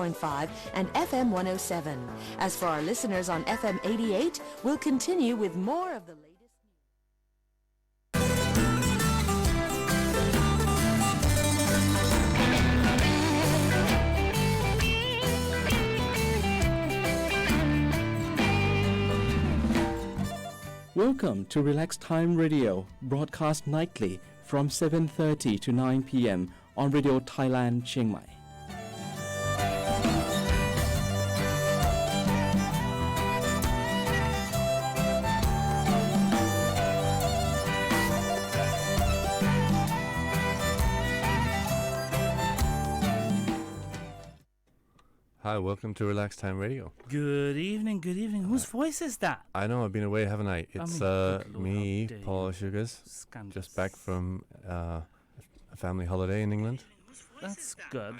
101.5 and FM 107. As for our listeners on FM 88, we'll continue with more of the latest. Welcome to Relax Time Radio, broadcast nightly from 7:30 to 9 p.m. on Radio Thailand, Chiang Mai. Hi, welcome to Relax Time Radio. Good evening, good evening. Whose voice is that? I know I've been away, haven't I? It's good Lord, me, how dare Paul you. Sugars, Scandalous. just back from a family holiday in England. That's good.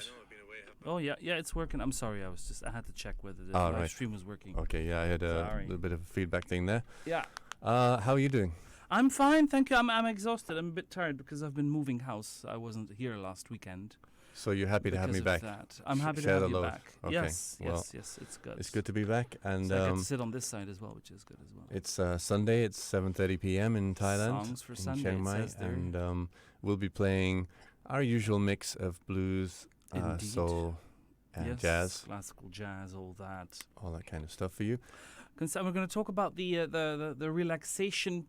Oh yeah, it's working. I'm sorry, I had to check whether the Oh, live right. stream was working. Okay, yeah, I had a Sorry. little bit of a feedback thing there. Yeah. How are you doing? I'm fine, thank you. I'm exhausted. I'm a bit tired because I've been moving house. I wasn't here last weekend. So you're happy to have me because back? of that. I'm happy to share have the you load. back. Okay, Yes, well, it's good. It's good to be back, and So I get to sit on this side as well, which is good as well. it's Sunday. It's 7:30 p.m. in Thailand, Songs for in Sunday, Chiang it Mai, says there. and we'll be playing our usual mix of blues, Indeed. soul, and Yes, jazz, classical jazz, all that. all that kind of stuff for you. We're going to talk about the relaxation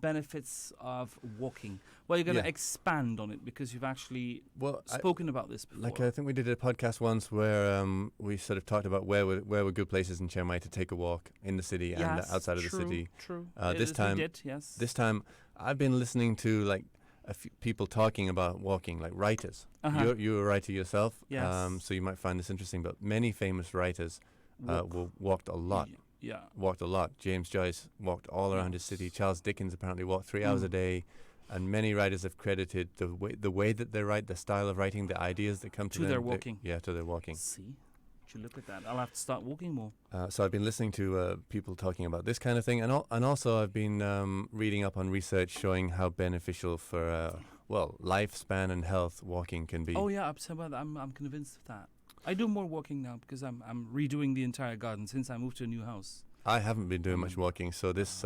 benefits of walking. Well, you're going to Yeah. expand on it because you've actually Well, spoken about this before. I think we did a podcast once where we sort of talked about where were good places in Chiang Mai to take a walk in the city and Yes, outside of true, the city. True. This We time- did, yes. This time, I've been listening to like a few people talking about walking, like writers. Uh-huh. You're a writer yourself, Yes. so you might find this interesting. But many famous writers walked a lot. Yeah. Walked a lot. James Joyce walked all around his city. Charles Dickens apparently walked 3 hours a day. And many writers have credited the way that they write, the style of writing, the ideas that come to To them. their walking. To their walking. See? Would you look at that? I'll have to start walking more. So I've been listening to people talking about this kind of thing, and also I've been reading up on research showing how beneficial for lifespan and health walking can be. Oh yeah, I'm convinced of that. I do more walking now because I'm redoing the entire garden since I moved to a new house. I haven't been doing much walking, so this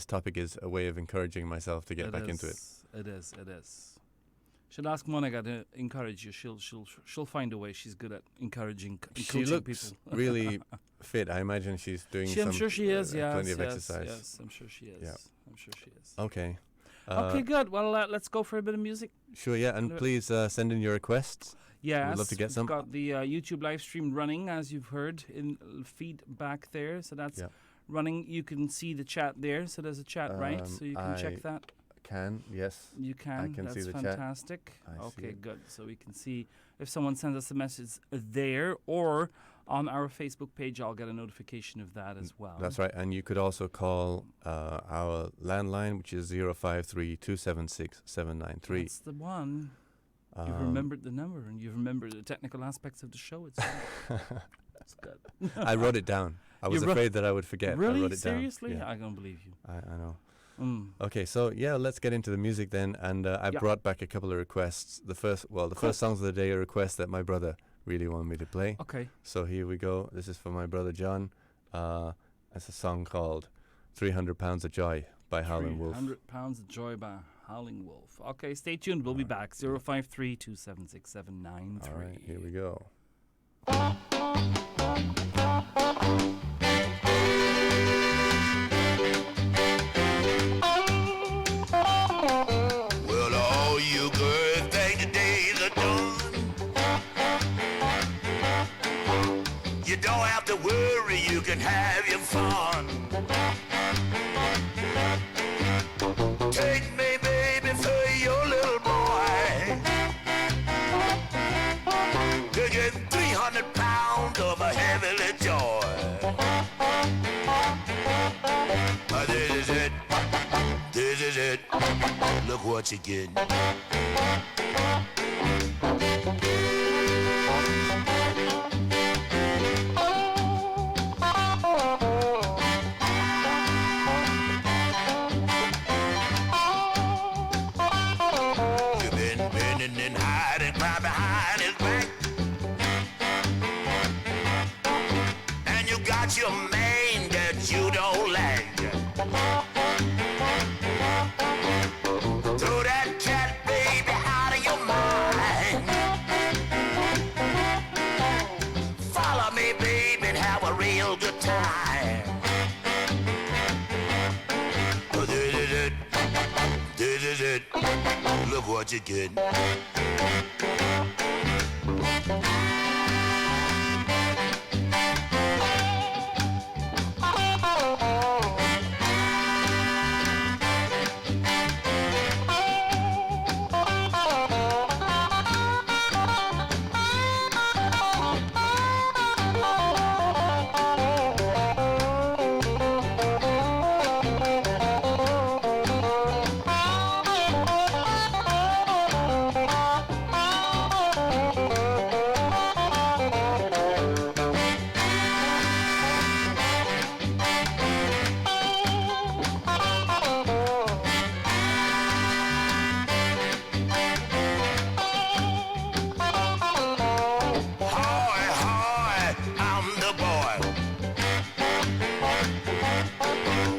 topic is a way of encouraging myself to get back into it. It is. Should ask Monica to encourage you. She'll find a way. She's good at encouraging, She coaching looks people. really fit. I imagine she's doing I'm sure she is. Yes, plenty of yes, exercise. Yes, I'm sure she is. Yeah. I'm sure she is. Okay. Okay, good. Well, let's go for a bit of music. Sure, yeah, and please send in your requests. Yes, We'd love to get some. We've got the YouTube live stream running, as you've heard in feedback there. So that's running. You can see the chat there. So there's a chat, right? So you can check that. Yes. You can. I can That's see the chat. fantastic. I see Okay, it. good. So we can see if someone sends us a message there or on our Facebook page. I'll get a notification of that as well. That's right, and you could also call our landline, which is 053-276-793. That's the one. You've remembered the number and you've remembered the technical aspects of the show. It's That's good. I wrote it down. I was afraid that I would forget. Really? I wrote it Seriously? down. Yeah. I don't believe you. I know. Mm. Okay, so let's get into the music then, and I brought back a couple of requests. The first songs of the day are requests that my brother really wanted me to play. Okay. So here we go. This is for my brother John. It's a song called 300 Pounds of Joy by Howlin' Wolf. 300 Pounds of Joy by Howling Wolf. Okay, stay tuned. We'll be back. 053-276-793. All right, here we go. Well, all you girls think the days are done. You don't have to worry, you can have your fun. Take me, baby, for your little boy. You're getting 300 pounds of a heavily joy. This is it. Look what you get. You've been bending and hiding right behind his back. about your man that you don't like. Throw that cat, baby, out of your mind. Follow me, baby, and have a real good time. Look what you get.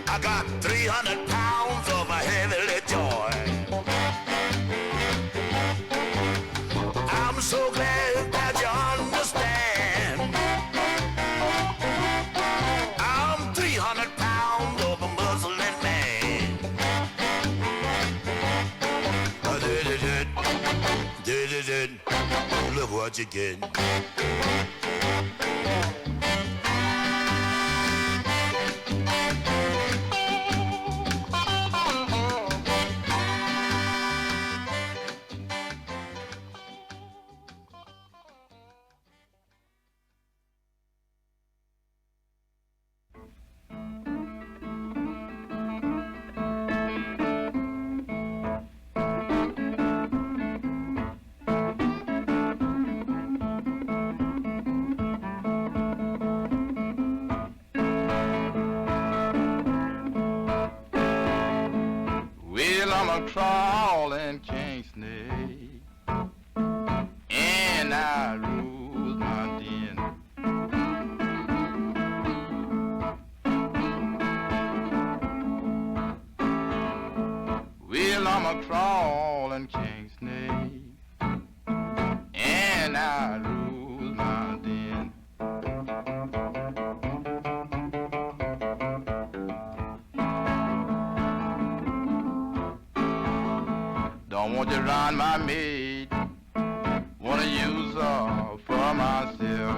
I got 300 pounds of a heavily joy. I'm so glad that you understand. I'm 300 pounds of a Muslim man. Look what you get. I'm a crawling king snake, and I lose my den. Well, I'm a crawling king snake, and I lose my den. Don't want to run my maid, wanna use her for myself.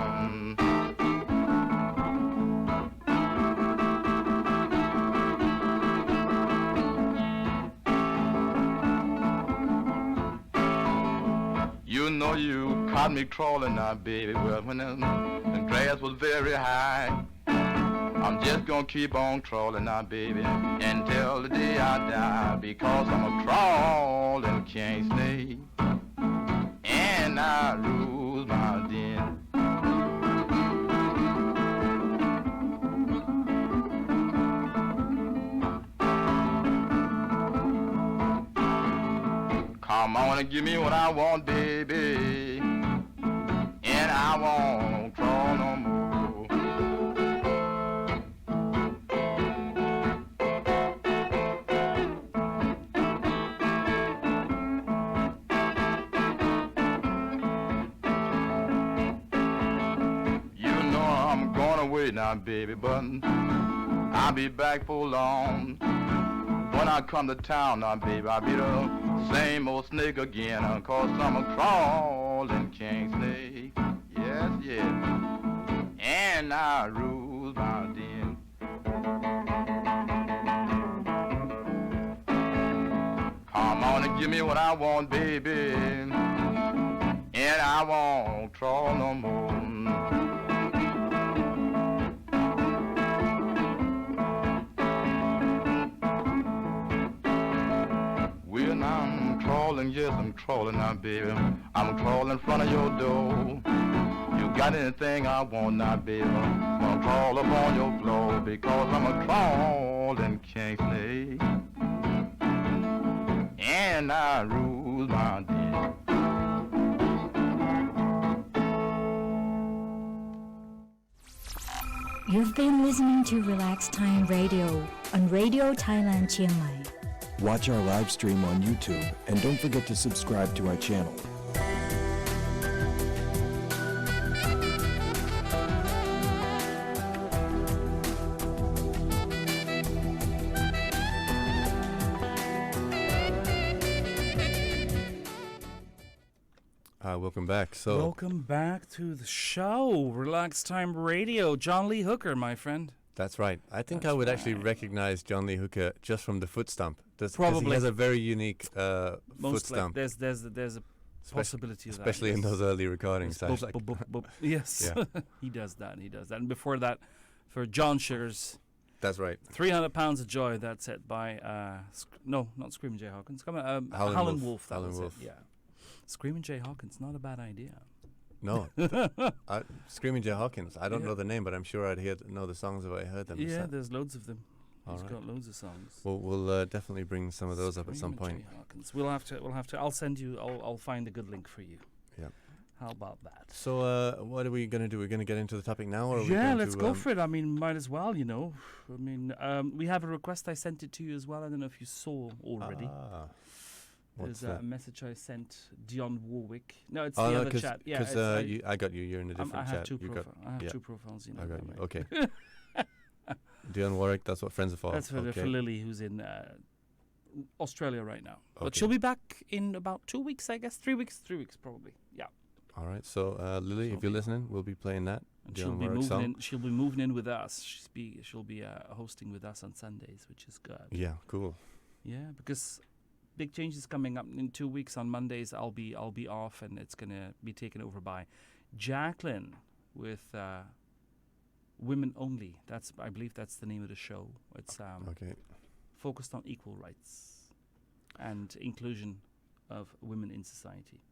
You know you caught me crawling now, baby, well, when the grass was very high. I'm just gonna keep on crawling now, baby, until the day I die, because I'm a crawling king snake, and I lose my den. Come on and give me what I want, baby, and I won't crawl no more. Now, baby, but I'll be back for long. When I come to town now, baby, I'll be the same old snake again, 'cause I'm a crawling king snake. Yes, yes. And I rule my den. Come on and give me what I want, baby, and I won't crawl no more. I'm crawling, yes, I'm crawling now, baby. I'm crawling in front of your door. You got anything I want now, baby? I'm gonna crawl up on your floor, because I'm a crawling king snake, and I rule my den. You've been listening to Relax Time Radio on Radio Thailand Chiang Mai. Watch our live stream on YouTube and don't forget to subscribe to our channel. Welcome back. Welcome back to the show, Relax Time Radio. John Lee Hooker, my friend. That's right. I think I would actually recognize John Lee Hooker just from the foot stomp. Probably. He has a very unique foot stomp. There's a possibility of that. Especially in those early recordings. Yes, yeah. He does that. And before that, for John Sugars. That's right. 300 Pounds of Joy, that's it, by, no, not Screaming Jay Hawkins. Howlin' Wolf. Howlin' Wolf. Yeah. Screaming Jay Hawkins, not a bad idea. No. Screaming Jay Hawkins. I don't know the name, but I'm sure I'd know the songs if I heard them. Yeah, there's loads of them. He's got loads of songs. Well, we'll definitely bring some of those up at some point. Jay Hawkins. We'll have to. I'll send you. I'll find a good link for you. Yeah. How about that? So, what are we going to do? We're going to get into the topic now, or let's go for it. I mean, might as well. We have a request. I sent it to you as well. I don't know if you saw already. There's a message I sent Dionne Warwick. No, it's the other chat. Yeah, because I got you. You're in a different chat. I have two profiles. I got you. Okay. Dionne Warwick. That's what friends are for. That's for Lily, who's in Australia right now. Okay. But she'll be back in about 2 weeks, I guess. 3 weeks. 3 weeks probably. Yeah. All right. So Lily, if you're listening, we'll be playing that. And she'll be moving in. She'll be moving in with us. She'll be hosting with us on Sundays, which is good. Yeah. Cool. Yeah, because big changes coming up in 2 weeks. On Mondays, I'll be off, and it's gonna be taken over by Jacqueline with Women Only. I believe that's the name of the show. It's focused on equal rights and inclusion of women in society.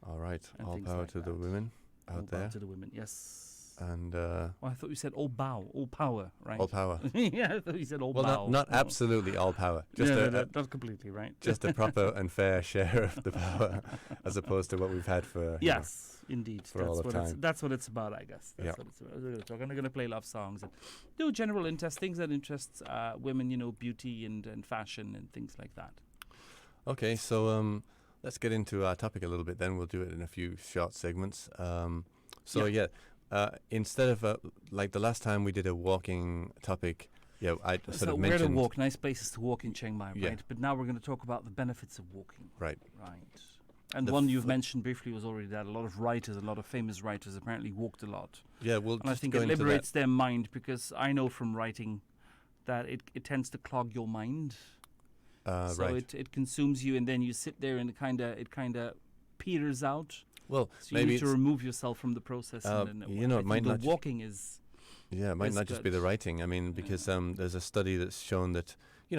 All right. And all power to the women out there. All power to the women. Yes. And I thought you said all power, right? All power. Yeah, I thought you said all bow. Well, not absolutely all power. Just not completely, right? Just a proper and fair share of the power, as opposed to what we've had for indeed. For all of time. That's what it's about, I guess. That's what it's about. I'm going to play love songs and do general things that interest women, beauty and fashion and things like that. Okay, so let's get into our topic a little bit. Then we'll do it in a few short segments. Instead of like the last time we did a walking topic, I sort of mentioned where to walk, nice places to walk in Chiang Mai, right? But now we're going to talk about the benefits of walking. Right. And the one you've mentioned briefly was already that a lot of famous writers apparently walked a lot. Yeah, well, and I think it liberates their mind, because I know from writing that it tends to clog your mind. So it consumes you, and then you sit there and it kind of peters out. Well, so you need to remove yourself from the process. It might not. Walking is. Yeah, it might not just be the writing. I mean, because there's a study that's shown that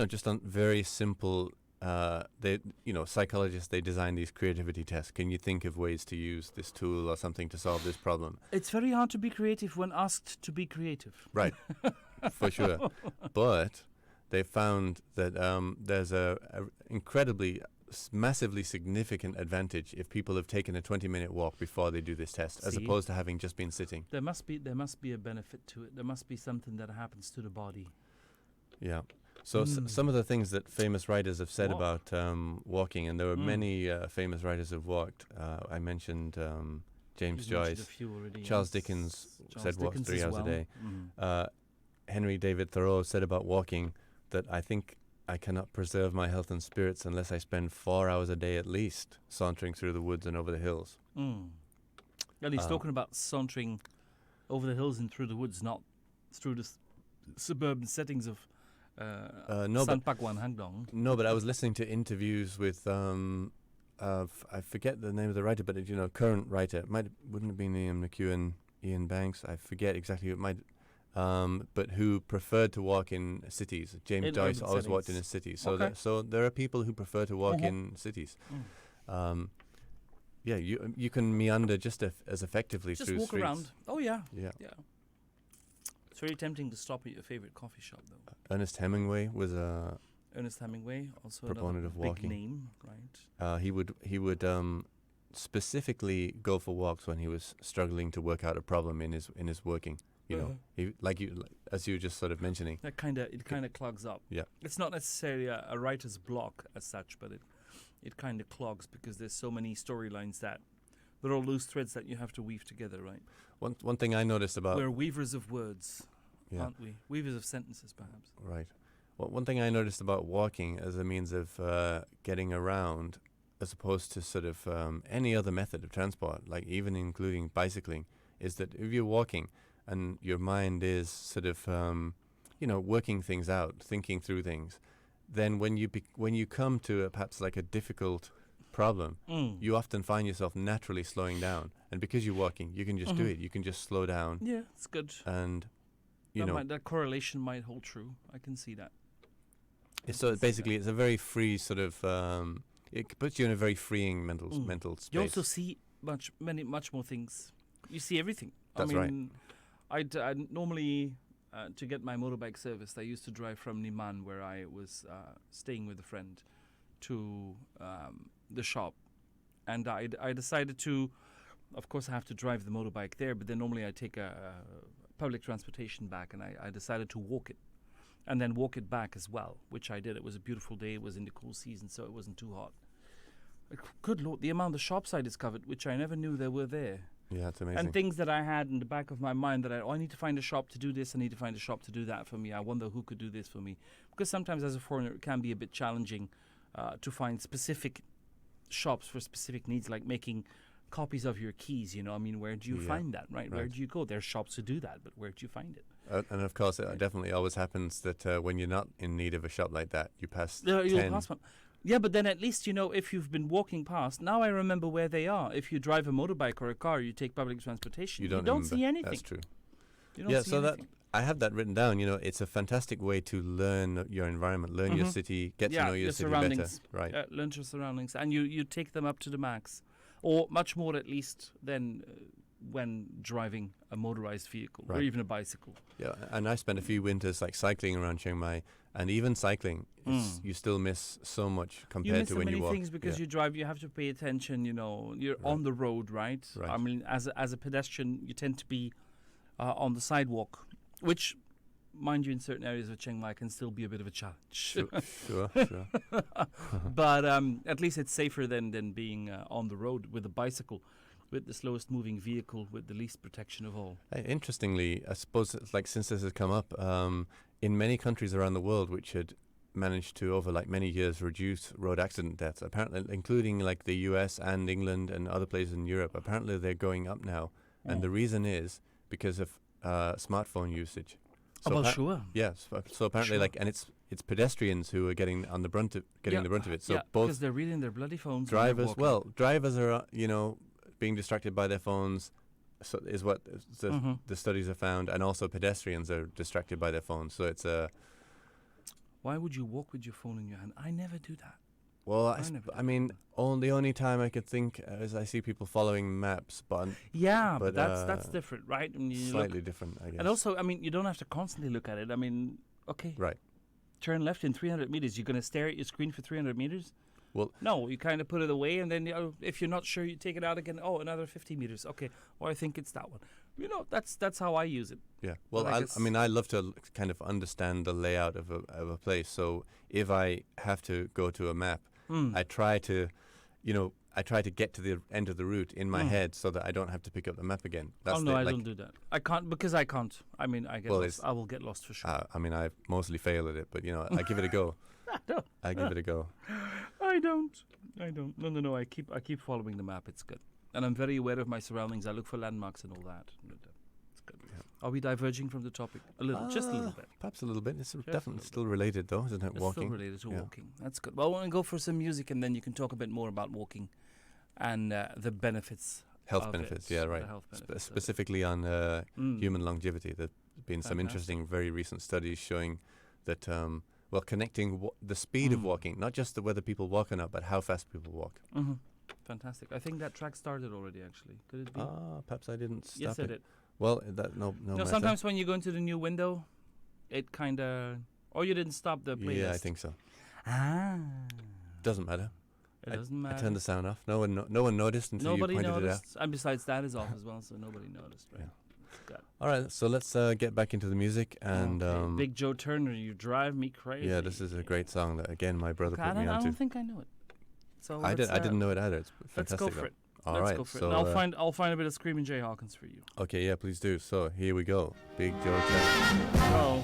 just on very simple, psychologists, they design these creativity tests. Can you think of ways to use this tool or something to solve this problem? It's very hard to be creative when asked to be creative. Right, for sure. But they found that there's a incredibly massively significant advantage if people have taken a 20-minute walk before they do this test, as opposed to having just been sitting. There must be a benefit to it. There must be something that happens to the body. Yeah. So some of the things that famous writers have said about walking, and there were many famous writers who've walked. I mentioned James Joyce, Charles Dickens said walk 3 hours a day. Henry David Thoreau said about walking that I think I cannot preserve my health and spirits unless I spend 4 hours a day at least sauntering through the woods and over the hills. Well, he's talking about sauntering over the hills and through the woods, not through the suburban settings of Sanpakwan Hangdong. No, but I was listening to interviews with I forget the name of the writer, but current writer. Wouldn't have been Ian McEwan, Ian Banks. I forget exactly who it might. But who preferred to walk in cities. James Joyce always walked in a city. So there are people who prefer to walk in cities. You can meander just as effectively through walk streets. Around. Oh yeah. Yeah. It's very tempting to stop at your favorite coffee shop, though. Ernest Hemingway was a also proponent of walking. Big name, right? He would specifically go for walks when he was struggling to work out a problem in his working. You know, as you were just sort of mentioning. That kind of clogs up. Yeah. It's not necessarily a writer's block as such, but it kind of clogs because there's so many storylines that they're all loose threads that you have to weave together, right? One thing I noticed about We're weavers of words, aren't we? Weavers of sentences, perhaps. Right. Well, one thing I noticed about walking as a means of getting around, as opposed to sort of any other method of transport, like even including bicycling, is that if you're walking and your mind is sort of, working things out, thinking through things, then when you come to perhaps like a difficult problem, you often find yourself naturally slowing down. And because you're walking, you can just do it. You can just slow down. Yeah, it's good. And, that correlation might hold true. I can see that. So basically, it's a very free sort of. It puts you in a very freeing mental space. You also see much more things. You see everything. That's right. I'd normally, to get my motorbike serviced, I used to drive from Niman, where I was staying with a friend, to the shop, and I decided to. Of course, I have to drive the motorbike there, but then normally I take a public transportation back, and I decided to walk it. And then walk it back as well, which I did. It was a beautiful day. It was in the cool season, so it wasn't too hot. Good Lord, the amount of shops I discovered, which I never knew they were there. Yeah, it's amazing. And things that I had in the back of my mind that I need to find a shop to do this, I need to find a shop to do that for me. I wonder who could do this for me. Because sometimes as a foreigner, it can be a bit challenging to find specific shops for specific needs, like making copies of your keys, where do you find that, right? Where do you go? There's shops to do that, but where do you find it? And of course, it definitely always happens that when you're not in need of a shop like that, you pass you'll pass one. Yeah, but then at least, if you've been walking past, now I remember where they are. If you drive a motorbike or a car, you take public transportation, you don't see anything. That's true. You don't see anything. I have that written down. It's a fantastic way to learn your environment, learn your city, get to know your city surroundings. better. Right. Learn your surroundings, and you take them up to the max, or much more at least than when driving a motorized vehicle or even a bicycle. Yeah, and I spent a few winters like cycling around Chiang Mai, and even cycling, you still miss so much compared to when you walk. You miss so many things because you drive. You have to pay attention. You're on the road, right? I mean, as a pedestrian, you tend to be on the sidewalk, which, mind you, in certain areas of Chiang Mai can still be a bit of a challenge. Sure. But at least it's safer than being on the road with a bicycle, with the slowest moving vehicle, with the least protection of all. Interestingly, I suppose it's like since this has come up, in many countries around the world which had managed to, over like many years, reduce road accident deaths, apparently including like the US and England and other places in Europe, apparently they're going up now. And the reason is because of smartphone usage. So sure. Yes. So apparently, and it's pedestrians who are getting the brunt of it. So both because they're reading their bloody phones. Drivers, drivers are being distracted by their phones. So is what the studies have found, and also pedestrians are distracted by their phones. So it's a. Why would you walk with your phone in your hand? I never do that. Well, the only time I could think is I see people following maps, but that's different, right? Slightly different, I guess. And also, you don't have to constantly look at it. Okay, right. Turn left in 300 meters. You're going to stare at your screen for 300 meters? Well, no, you kind of put it away, and then if you're not sure, you take it out again. Oh, another 50 meters. Okay, I think it's that one. That's how I use it. Yeah. Well, I love to kind of understand the layout of a place. So if I have to go to a map, I try to get to the end of the route in my head so that I don't have to pick up the map again. I don't do that. I can't because I can't. I get lost. I will get lost for sure. I mostly fail at it, but I give it a go. I give it a go. I don't. No. I keep following the map. It's good, and I'm very aware of my surroundings. I look for landmarks and all that. It's good. Yeah. Are we diverging from the topic a little? Just a little bit. Perhaps a little bit. It's definitely still related, though, isn't it? It's walking. Still related to walking. That's good. Well, I want to go for some music, and then you can talk a bit more about walking and the benefits. Health benefits. Yeah, right. Specifically on human longevity. There's been some interesting, very recent studies showing that. Connecting the speed of walking, not just whether people walk or not, but how fast people walk. Mm-hmm. Fantastic. I think that track started already, actually. Could it be? Perhaps I didn't stop Yes, it did. Well, no matter. Sometimes when you go into the new window, it kind of... Or you didn't stop the playlist. Yeah, I think so. Doesn't matter. It doesn't matter. I turned the sound off. No one noticed until you pointed it out. And besides, that is off as well, so nobody noticed, right? Yeah. All right, so let's get back into the music and Big Joe Turner, You Drive Me Crazy. yeah, this is a great song that again my brother put me I onto. don't think I know it. So I didn't know it either. It's fantastic. Let's go for it. All Let's right, go for so it. And I'll find a bit of Screaming Jay Hawkins for you. okay, yeah, please do. So here we go, Big Joe Turner. Oh.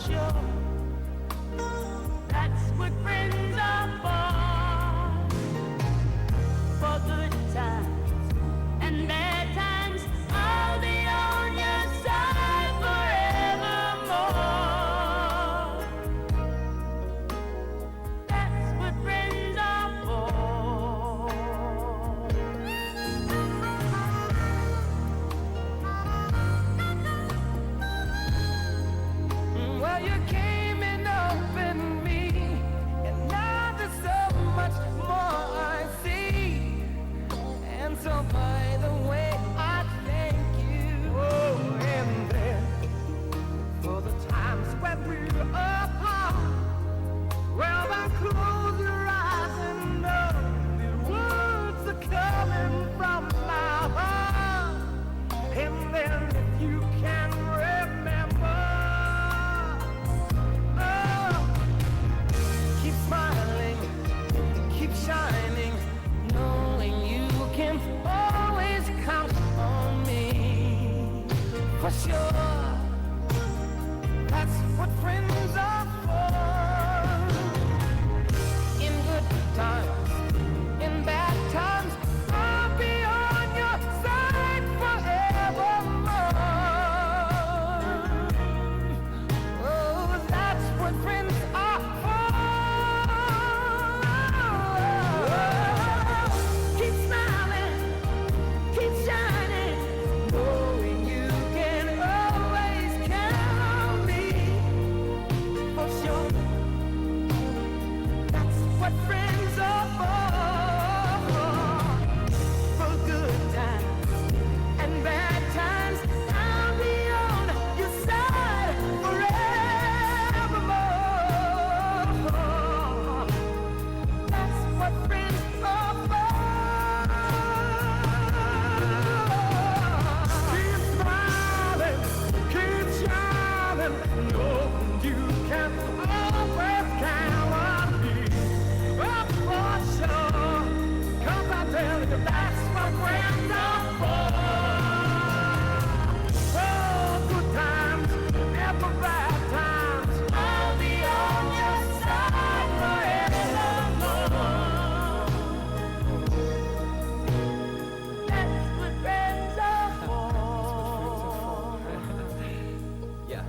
sure. That's what friends are for good times and bad times. I'll be on your side forevermore. That's what friends are for. Well, you came and opened me, and now there's so much more I see. And so by the way, I thank you. Oh, and then for the times when we were apart, well, I close your eyes and know the words are coming from my heart. And then if you can remember, oh, keep smiling, keep shining, knowing you can always count on me. For sure, that's what friends are for. In good times, in bad times, I'll be on your side forevermore. Oh, that's what friends are for. Keep smiling, keep shining, knowing you can always count on me. For sure, that's what friends are for good times and bad times. I'll be on your side forevermore. That's what friends are for. Keep smiling, keep shining, knowing you can always count on me. Oh, for sure, 'cause I tell you that's what friends are for. Oh, good times, never bad times. I'll be on your side forevermore. That's what friends are for. Yeah.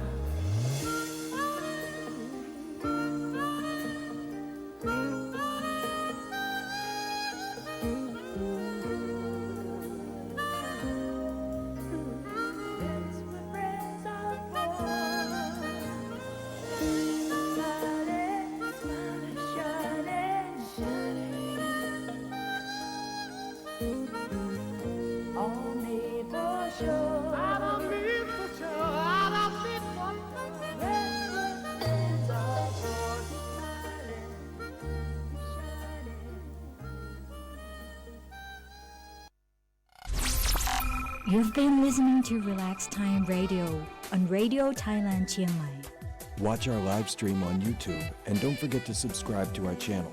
That's what friends are for. Smiling, smiling, shining, shining. On me for sure. Out of me for sure. Out of me for sure. That's what friends are for. Smiling, shining. You've been listening to Relax Time Radio on Radio Thailand Chiang Mai. Watch our live stream on YouTube and don't forget to subscribe to our channel.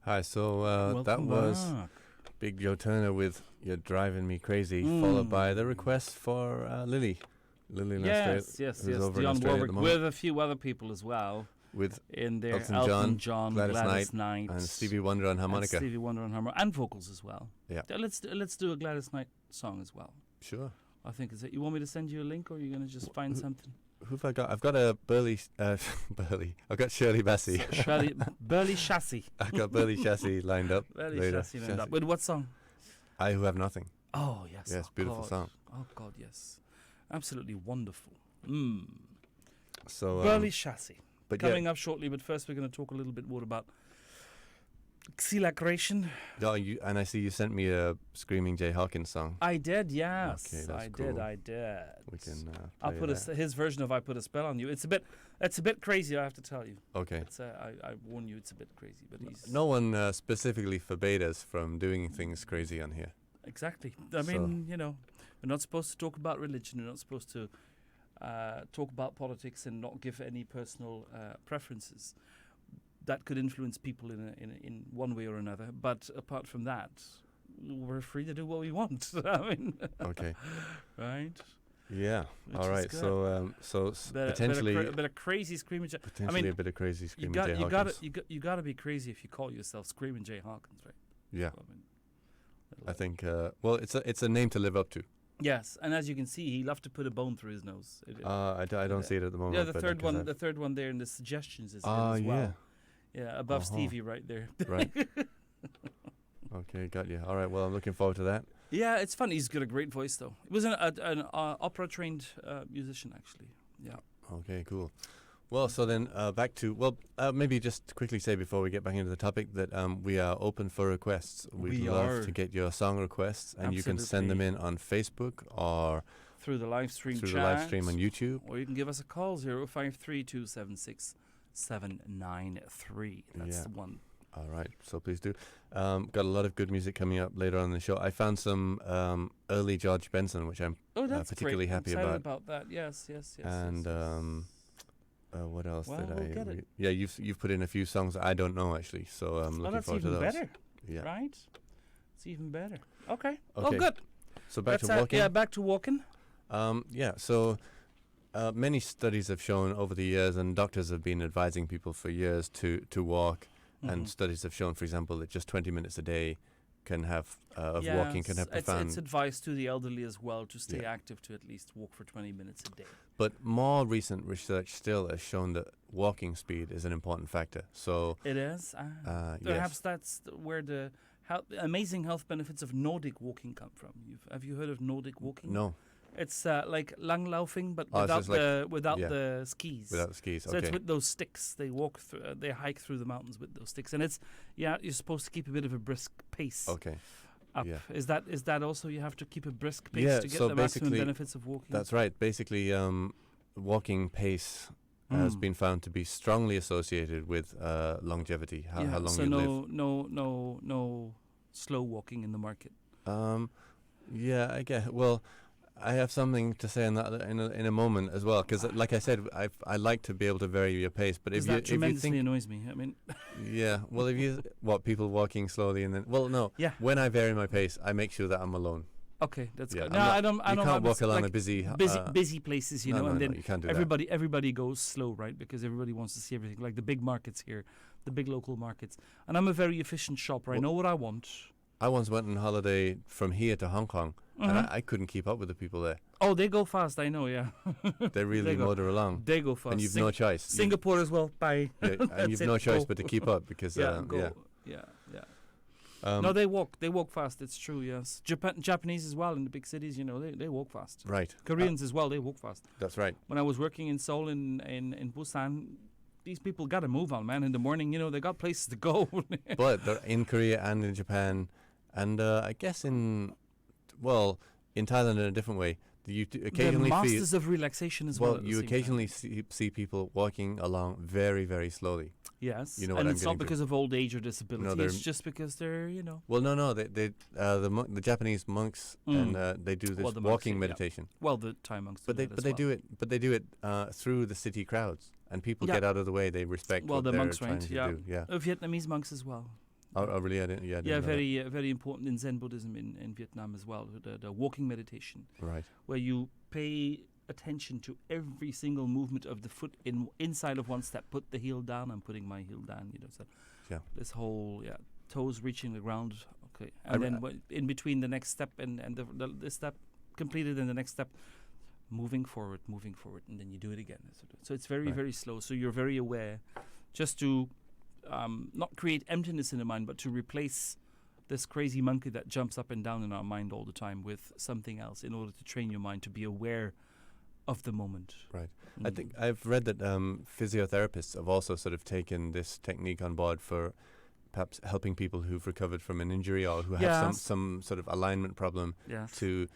Hi, so that Welcome was back. Big Joe Turner with You're Driving Me Crazy, followed by the request for Lily. Lily in Australia, Yes, who's over in Dionne Australia at the Warwick moment. with a few other people as well With in there. Elton John, Gladys Knight, and Stevie Wonder on and harmonica. Stevie Wonder on harmonica and vocals as well. Yeah. Let's do a Gladys Knight song as well. Sure. I think is it. You want me to send you a link, or are you going to just find something? Who've I got? I've got a Burley. I've got Shirley Bassey. Burley Chassis. I've got Burley Chassis lined up. Burley later. Chassis lined up. With what song? I Who Have Nothing. Oh yes. Yes, oh, beautiful God. song. Oh God, yes. Absolutely wonderful. So Burley Chassis. but Coming up shortly, but first we're going to talk a little bit more about Xilacration. Oh, and I see you sent me a Screaming Jay Hawkins song. I did, yes. Okay, that's I cool. did. We can I'll play put that. his version of "I Put a Spell on You." It's a bit crazy, I have to tell you. Okay. It's I warn you, it's a bit crazy, but he's No one specifically forbade us from doing things crazy on here. exactly. I mean, you know, we're not supposed to talk about religion. We're not supposed to talk about politics and not give any personal preferences. That could influence people in one way or another. But apart from that, we're free to do what we want. I mean, Okay. right? Yeah. Which All is right. good. So potentially a bit of crazy Screaming Jay. potentially a bit of crazy You Screaming got Jay you got Hawkins. you got to be crazy if you call yourself Screaming Jay Hawkins, right? Yeah. I mean, I think. Well, it's a name to live up to. yes, and as you can see, he loved to put a bone through his nose. I don't see it at the moment. Yeah, the but third because one, I've- the third one there in the suggestions is Ah, as well. yeah. Yeah, above Uh-huh. Stevie right there. Right. Okay, got you. All right. Well, I'm looking forward to that. Yeah, it's fun. He's got a great voice, though. He was an opera-trained musician, actually. Yeah. Okay, cool. Well, so then back to maybe just quickly say before we get back into the topic that we are open for requests. We'd We love are. to get your song requests, and you can send them in on Facebook or Through the live stream through chat. the live stream on YouTube. Or you can give us a call, 053-276-793. That's Yeah. the one. All right, so please do. Got a lot of good music coming up later on in the show. I found some early George Benson, which I'm Oh, that's particularly great. happy I'm excited about. that. Yes. And yes. what else Well, did we'll I? get it. Yeah, you've put in a few songs I don't know actually, so I'm Well, looking that's forward to even those. better, Yeah. right? It's even better. Okay. Oh, Okay. good. So back That's to walking. Yeah, back to walking. Yeah, so many studies have shown over the years, and doctors have been advising people for years to walk. Mhm. And studies have shown, for example, that just 20 minutes a day can have of walking can have It's profound. advice to the elderly as well to stay Yeah. active, to at least walk for 20 minutes a day. But more recent research still has shown that walking speed is an important factor. So It is. yes, Perhaps that's where the amazing health benefits of Nordic walking come from. Have you heard of Nordic walking? no, It's like langlaufing, but Oh, so without it's like- without yeah. the skis. without skis. So it's Okay, with those sticks. They walk through. They hike through the mountains with those sticks, and it's you're supposed to keep a bit of a brisk pace okay, up. yeah. Is that also you have to keep a brisk pace Yeah, to get so the maximum basically benefits of walking? that's right. Basically, walking pace has Mm. been found to be strongly associated with longevity. How long so you no, live. no slow walking in the market. Yeah, I guess. Well, I have something to say on that in a moment as well, because like I said, I like to be able to vary your pace. But if Because you that if you tremendously think, annoys me. I mean, yeah, well, if you people walking slowly and then no, Yeah. when I vary my pace, I make sure that I'm alone. okay, that's Yeah, good. I'm No, not- I don't. You can't I'm walk along like a busy busy places, you no, know, no, and no, then you can't do everybody goes slow, right? Because everybody wants to see everything, like the big markets here, the big local markets. And I'm a very efficient shopper. I Well- know what I want. that. I once went on holiday from here to Hong Kong, and Mhm. I couldn't keep up with the people there. Oh, they go fast. I know. Yeah, They really go- motor along, they go fast. and you've no choice. Singapore as well. Bye. Yeah, and That's you've it, no choice go. but to keep up because Yeah, go. yeah. Yeah. Um, No, they walk fast. It's true. Yes, Japanese as well in the big cities. You know, they walk fast. right. Koreans as well. They walk fast. That's right. When I was working in Seoul in Busan, these people got to move on, man. In the morning, you know, they got places to go. But they're in Korea and in Japan, and I guess in Thailand in a different way. You They're occasionally feel masters of relaxation as well. at the you same time. occasionally see people walking along very, very slowly. Yes, you know and what I'm it's not getting to. because of old age or disability. they're It's just because they're, you know, Well, no, the Japanese monks and they do this Well, the monks, walking yeah. meditation. well, the Thai monks. But do they that but as they well. do it through the city crowds, and people Yeah. get out of the way. They respect Well, what the they're monks, trying right? to Yeah. do. Yeah. Vietnamese monks as well. Oh, really? I didn't know that. Very important in Zen Buddhism in Vietnam as well. The walking meditation, Right. where you pay attention to every single movement of the foot inside of one step. Put the heel down. I'm putting my heel down. You know, so Yeah. this whole toes reaching the ground. Okay, I and re- then in between the next step and the step completed and the next step, moving forward, and then you do it again. So it's very Right. very slow. So you're very aware, just to not create emptiness in the mind, but to replace this crazy monkey that jumps up and down in our mind all the time with something else, in order to train your mind to be aware of the moment. Right. I think I've read that physiotherapists have also sort of taken this technique on board for perhaps helping people who've recovered from an injury or who have Yes. some sort of alignment problem Yes. to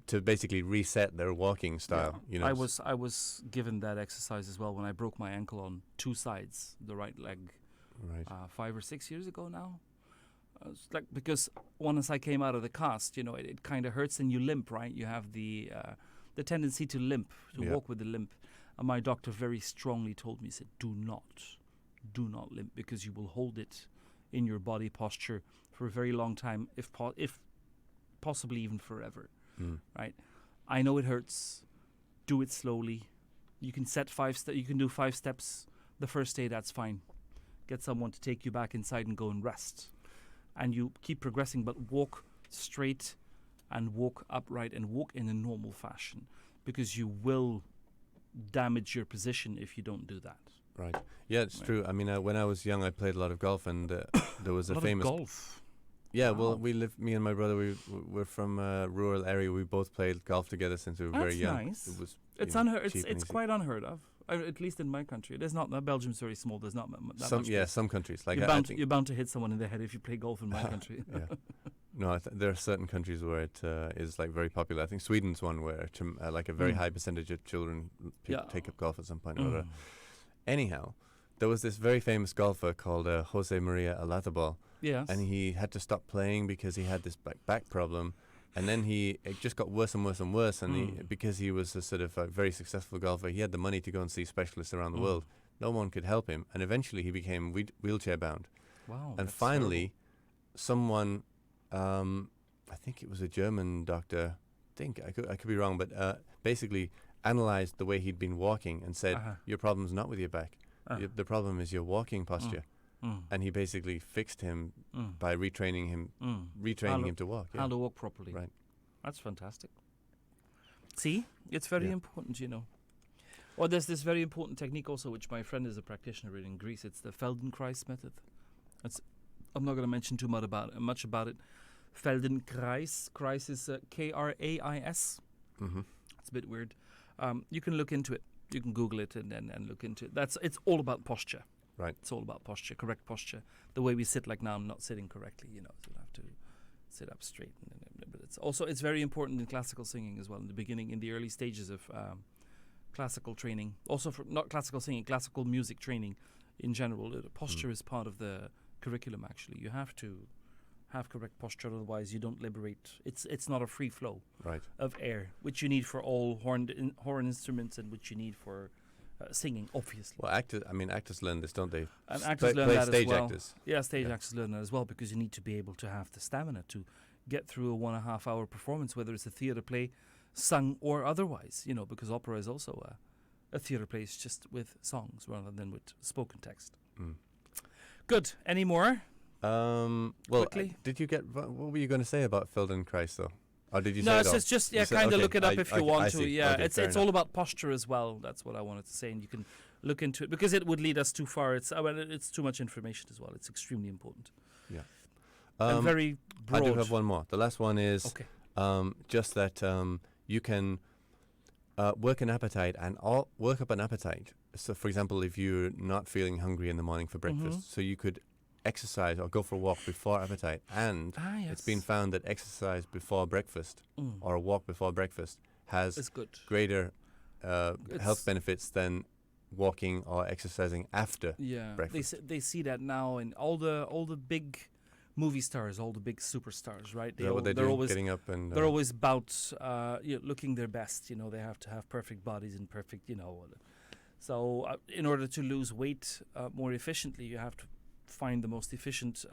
to basically reset their walking style. Yeah. You know, I was given that exercise as well when I broke my ankle on two sides, the right leg, right. 5 or 6 years ago now. It's like, because once I came out of the cast, you know, it kind of hurts and you limp, right? You have the the tendency to limp, to walk with a limp. And my doctor very strongly told me, he said, do not limp, because you will hold it in your body posture for a very long time, if possibly even forever, right? I know it hurts. Do it slowly. You can set you can do 5 steps the first day, that's fine. Get someone to take you back inside and go and rest. And you keep progressing, but walk straight and walk upright and walk in a normal fashion, because you will damage your position if you don't do that. Right. Yeah, it's true. I mean, when I was young, I played a lot of golf, and there was a famous golf. Yeah, well, me and my brother, we're from a rural area. We both played golf together since we were very young. Nice. It was It's unheard. It's quite unheard of. At least in my country, there's not. Belgium's very small. There's not that much. Yeah, some countries like you're bound to hit someone in the head if you play golf in my country. Yeah. No, there are certain countries where it is like very popular. I think Sweden's one where like a very high percentage of children take up golf at some point or other. Anyhow, there was this very famous golfer called Jose Maria Olazábal. Yes. And he had to stop playing because he had this back problem. And then it just got worse and worse and worse. And because he was a sort of a very successful golfer, he had the money to go and see specialists around the world. No one could help him. And eventually he became wheelchair bound. Wow. And finally, someone, I think it was a German doctor, I could be wrong, but basically analyzed the way he'd been walking and said, your problem's not with your back. The problem is your walking posture. And he basically fixed him by retraining him to walk. How to walk properly. Right. That's fantastic. See, it's very important, you know. Well, there's this very important technique also, which my friend is a practitioner in Greece. It's the Feldenkrais method. I'm not going to mention too much about it. Feldenkrais. Kreis is Krais. It's a bit weird. You can look into it. You can Google it and look into it. It's all about posture. Right. It's all about posture, correct posture. The way we sit, like now, I'm not sitting correctly, you know, so you have to sit up straight. But it's very important in classical singing as well, in the beginning, in the early stages of classical training. Also for not classical singing, classical music training in general. Posture is part of the curriculum, actually. You have to have correct posture, otherwise you don't liberate. It's not a free flow of air, which you need for all horn instruments and which you need for singing, obviously. Well, actors learn this, don't they? And actors learn that as well. Actors. Yeah, stage actors learn that as well, because you need to be able to have the stamina to get through a 1.5 hour performance, whether it's a theatre play, sung or otherwise, you know, because opera is also a theatre play, it's just with songs rather than with spoken text. Good. Any more? Well, quickly? Did you get, what were you going to say about Feldenkrais, though? Or did you say No, it's just kind of look it up if you want to. Yeah, okay, it's all about posture as well. That's what I wanted to say, and you can look into it, because it would lead us too far. It's too much information as well. It's extremely important. Yeah. And very broad. I do have one more. The last one is just that you can work an appetite and work up an appetite. So, for example, if you're not feeling hungry in the morning for breakfast, so you could exercise or go for a walk before appetite, and it's been found that exercise before breakfast or a walk before breakfast has greater health benefits than walking or exercising after breakfast. They see that now in all the big movie stars, all the big superstars, right? They're always getting up and they're always about looking their best. You know, they have to have perfect bodies and perfect, you know. So in order to lose weight more efficiently, you have to find the most efficient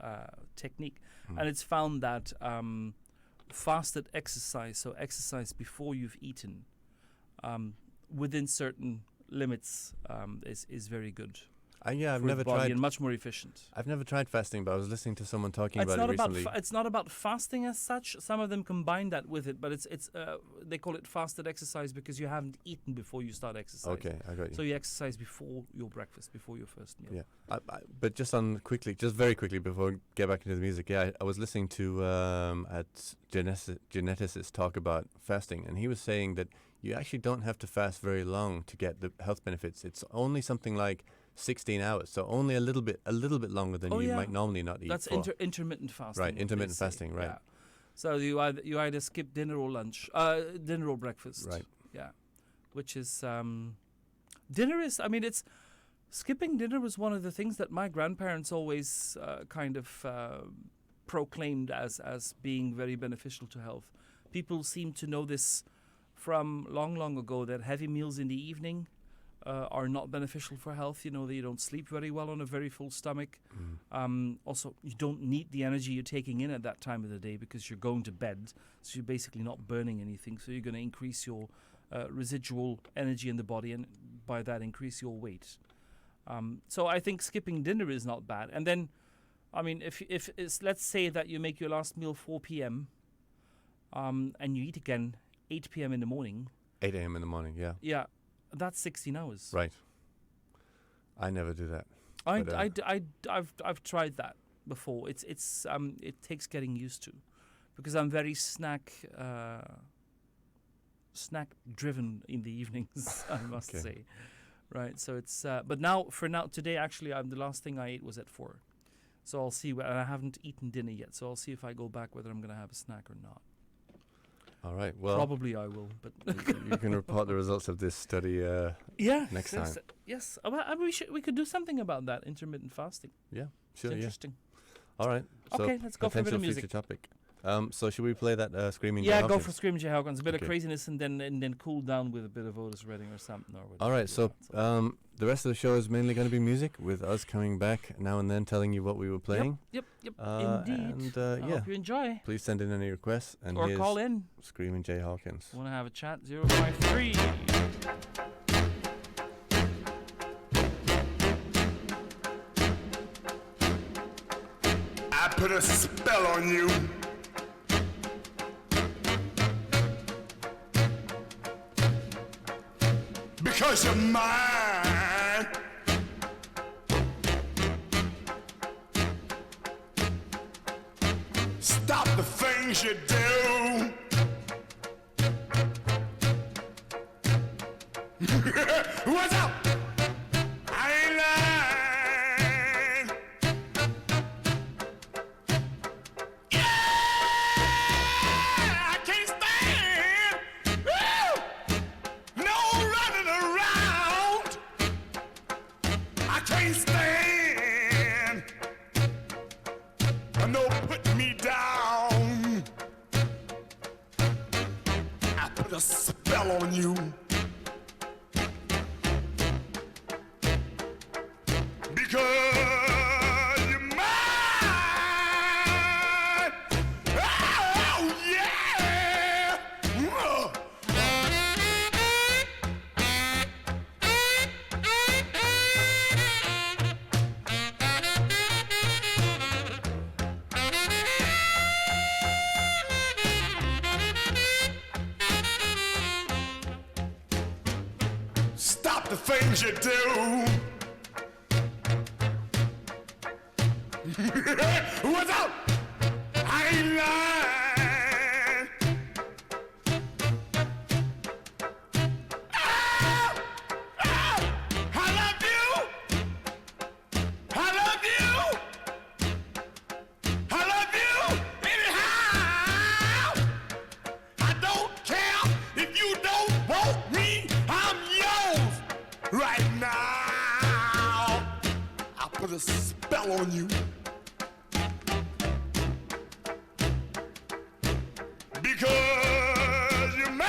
technique. And it's found that fasted exercise, so exercise before you've eaten, within certain limits, is very good. I've never tried, and much more efficient. I've never tried fasting, but I was listening to someone talking about it recently. It's not about fasting as such. Some of them combine that with it, but it's they call it fasted exercise because you haven't eaten before you start exercising. Okay, I got you. So you exercise before your breakfast, before your first meal. Yeah, but just very quickly before we get back into the music. Yeah, I was listening to a geneticist talk about fasting, and he was saying that you actually don't have to fast very long to get the health benefits. It's only something like 16 hours, so only a little bit longer than you might normally not eat. That's intermittent fasting. Right, intermittent fasting, right. Yeah. So you either skip dinner or lunch, dinner or breakfast. Right. Yeah. Which is, dinner is, it's, skipping dinner was one of the things that my grandparents always proclaimed as being very beneficial to health. People seem to know this from long ago that heavy meals in the evening are not beneficial for health. You know, that you don't sleep very well on a very full stomach. Also, you don't need the energy you're taking in at that time of the day because you're going to bed, so you're basically not burning anything. So you're going to increase your residual energy in the body, and by that increase your weight. So I think skipping dinner is not bad. And then, I mean, if it's, let's say that you make your last meal 4 p.m. And you eat again 8 p.m. in the morning. 8 a.m. in the morning, yeah. Yeah, that's 16 hours. Right. I never do that. I've tried that before. It takes getting used to, because I'm very snack driven in the evenings. I must say, right. So it's but today actually the last thing I ate was at 4, so I'll see. I haven't eaten dinner yet, so I'll see if I go back whether I'm going to have a snack or not. All right. Well, probably I will, but you can report the results of this study. Next time. Yes. We could do something about that intermittent fasting. Yeah. Sure. It's interesting. All right. So okay. Let's go for a bit of music. Future topic. So should we play that Screaming Jay Hawkins? Yeah, go for Screaming Jay Hawkins. A bit of craziness and then cool down with a bit of Otis Redding or something. All right. So the rest of the show is mainly going to be music, with us coming back now and then telling you what we were playing. Yep. Indeed. And I hope you enjoy. Please send in any requests or call in. Screaming Jay Hawkins. Want to have a chat? 053. I put a spell on you. Because you're mine. Stop the things you do. What's up? I ain't lying. Yeah, I can't stand. Woo! No running around. I can't stand. No putting me down. I put a spell on you. Because you're mine. Oh, yeah. Stop the things you do. What's up? I ain't lying. Oh, I love you. I love you. I love you anyhow. I don't care if you don't want me. I'm yours right now. I put a spell on you. Because you're mine.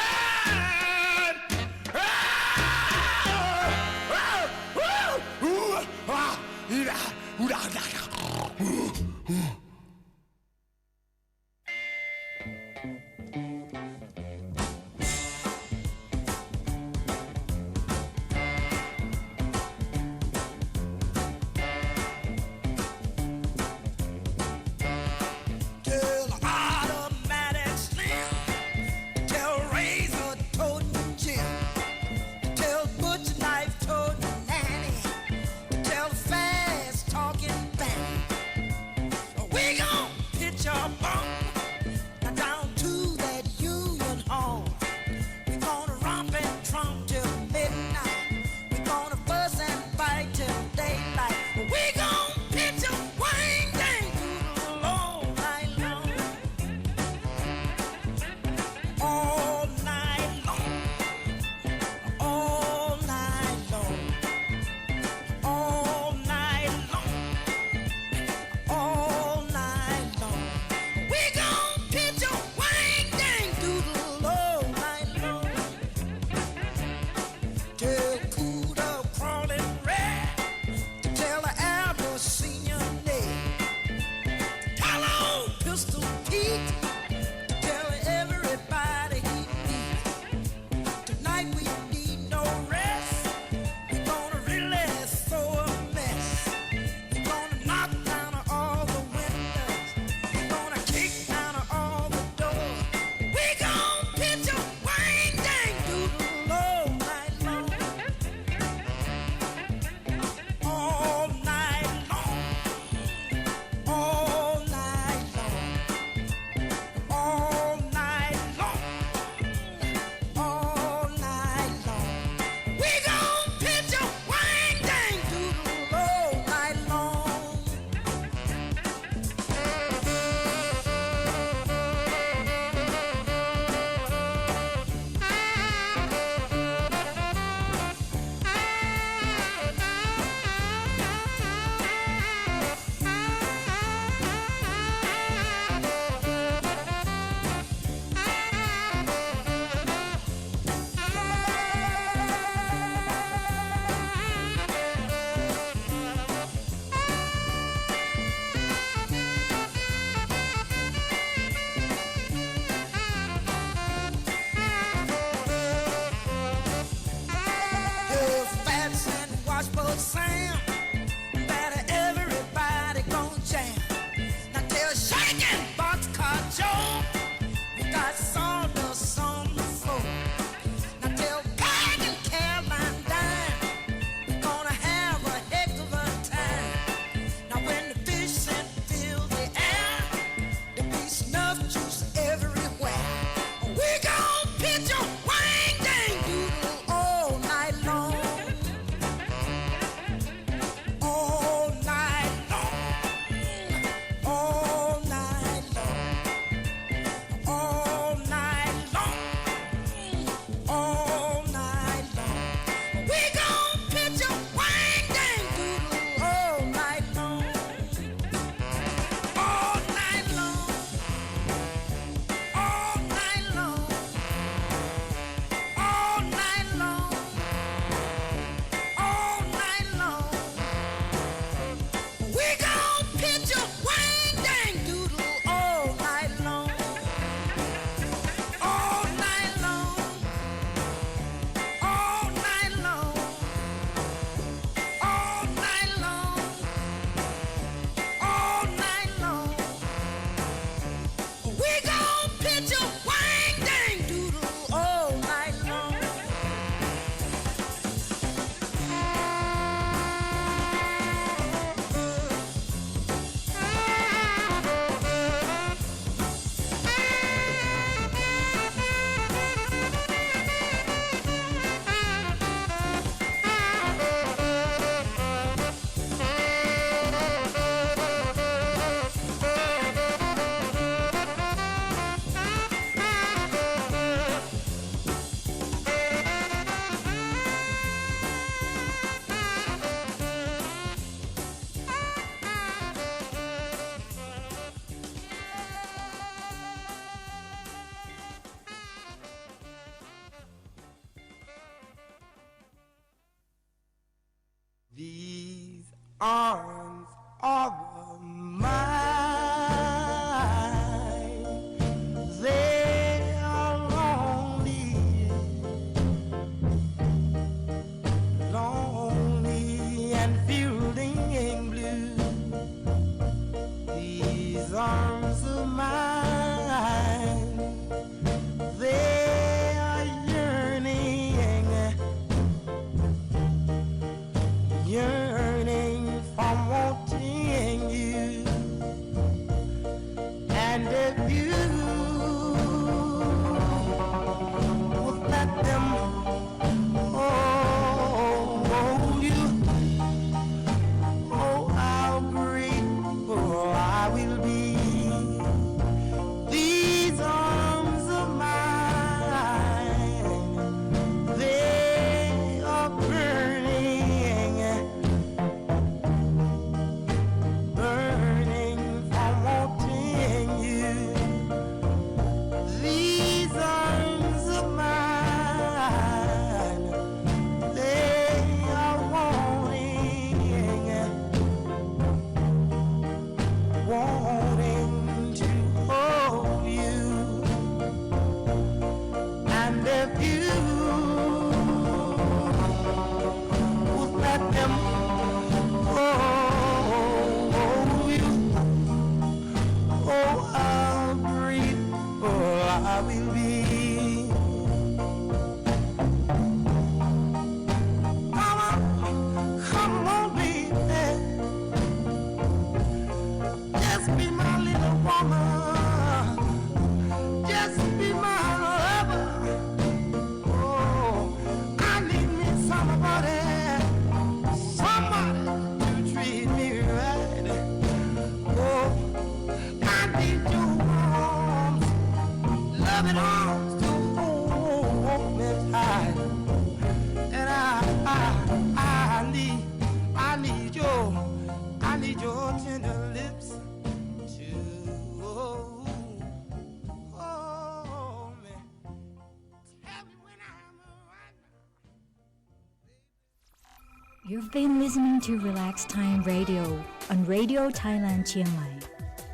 You've been listening to Relax Time Radio on Radio Thailand Chiang Mai.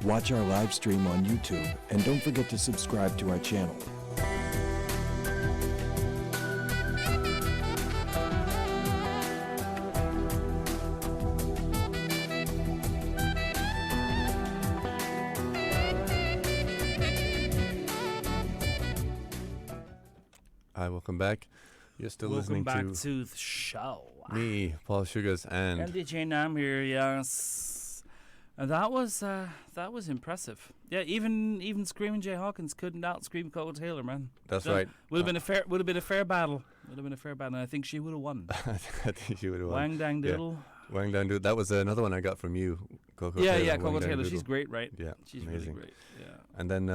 Watch our live stream on YouTube and don't forget to subscribe to our channel. Hi, welcome back. You're still Welcome listening back to the show. me, Paul Sugars, And and DJ Nam here, yes. And that was impressive. Yeah, even Screaming Jay Hawkins couldn't out-scream Cole Taylor, man. that's So, right. Would have been a fair battle. Would have been a fair battle, and I think she would have won. I think you would have won. Wang Dang Yeah. Doodle. Wang Dang Doodle. That was another one I got from you, Coco Yeah, Taylor. yeah, Wang Coco Dang Taylor. Doodle. She's great, right? Yeah, She's amazing. really great. Yeah. And then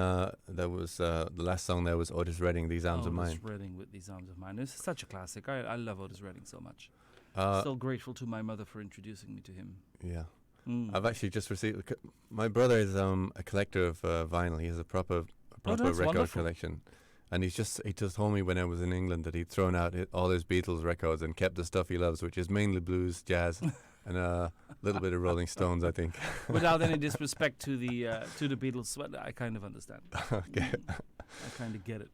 there was the last song there was Otis Redding, These Arms of Mine. Otis Redding with These Arms of Mine. It's such a classic. I love Otis Redding so much. Uh, Still grateful to my mother for introducing me to him. yeah. Mm. I've actually just received. My brother is a collector of vinyl. He has a proper that's record wonderful. collection, and he just told me when I was in England that he'd thrown out all his Beatles records and kept the stuff he loves, which is mainly blues, jazz, and a little bit of Rolling Stones, I think. Without any disrespect to the Beatles, but I kind of understand. Okay. I kind of get it.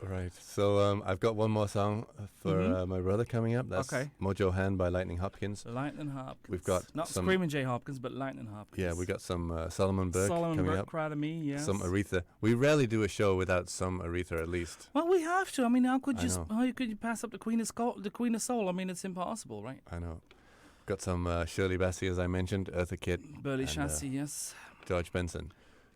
Right. So I've got one more song for my brother coming up. That's Okay. Mojo Hand by Lightning Hopkins. Lightning Hopkins. We've got not some- Screaming Jay Hopkins, but Lightning Hopkins. Yeah, we got some Solomon Burke Solomon coming Burke, up. Cry to Me, yes. Some Aretha. We rarely do a show without some Aretha at least. Well, we have to. I mean, how could I you? know. How could you pass up the Queen of Soul? I mean, it's impossible, right? I know. Got some Shirley Bassey, as I mentioned, Eartha Kitt, Burley and, Chassis, yes. George Benson.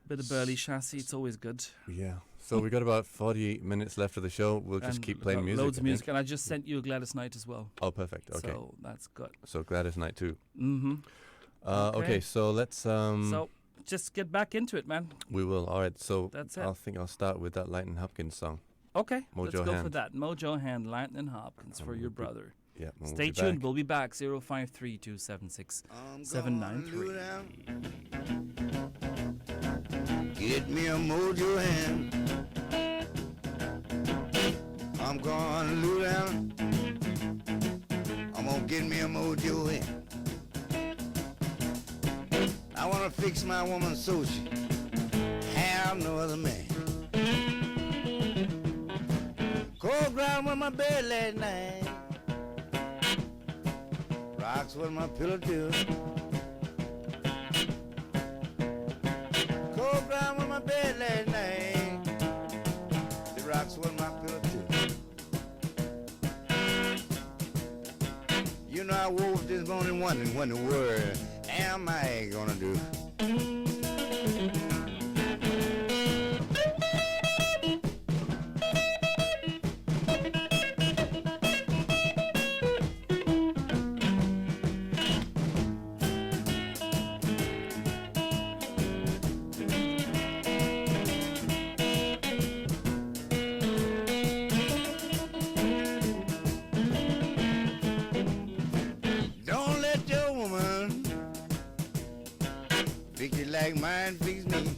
Bit of Burley Chassis, it's always good. Yeah. So we got about 40 minutes left of the show. We'll just And keep playing got music. Loads of I think. music, and I just sent you a Gladys Knight as well. Oh, perfect. Okay. So that's good. So Gladys Knight too. Mm-hmm. Okay. Okay. So let's. So just get back into it, man. We will. All right. So That's it. I think I'll start with that Lightning Hopkins song. Okay, let's Mojo go for Hand. that. Mojo Hand, Lightning Hopkins for your brother. Yeah. and we'll Stay be tuned. back. We'll be back. 053-276-793. Get me a mojo hand. I'm gonna lose down. I'm gonna get me a mojo hand. I wanna fix my woman so she have no other man. Cold ground with my bed last night. Rocks with my pillow too. Cold ground with my bed last night. The rocks with my pillow too. You know I woke up this morning wondering what in the world am I gonna do? Don't let your woman fix you like mine fix me.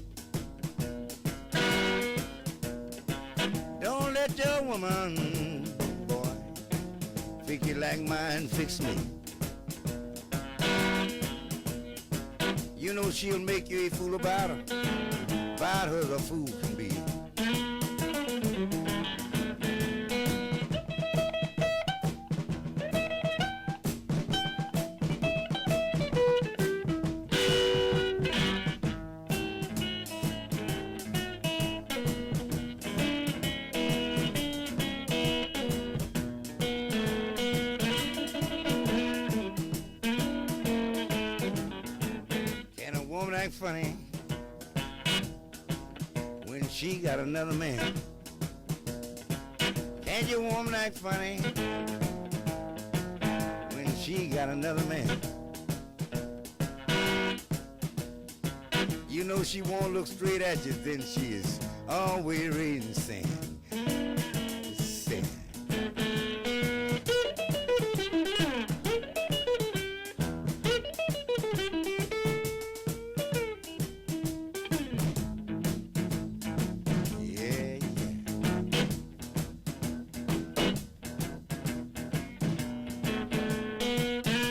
Don't let your woman, boy, fix you like mine fix me. You know she'll make you a fool about her as a fool can be. Can a woman act funny when she got another man? Can your woman act funny when she got another man? You know she won't look straight at you, then she is always raising sand. Sand. Yeah, yeah.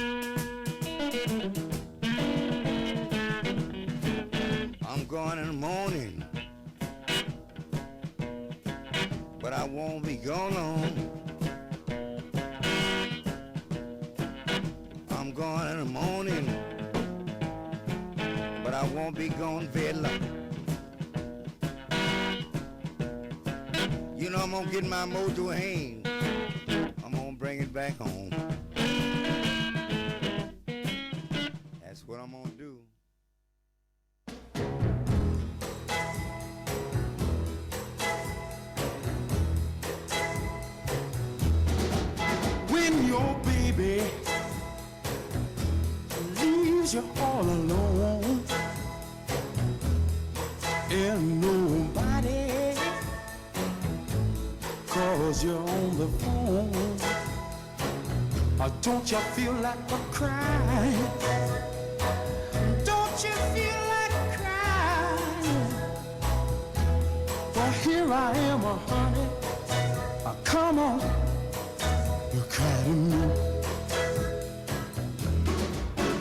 won't be gone long. I'm gone in the morning, but I won't be gone very long. You know I'm gonna get my mojo hang. I'm gonna bring it back home. That's what I'm gonna do. When your baby leaves you all alone and nobody calls you on the phone, don't you feel like a crying? Don't you feel like crying? Well, here I am, honey. Come on, you cry to me.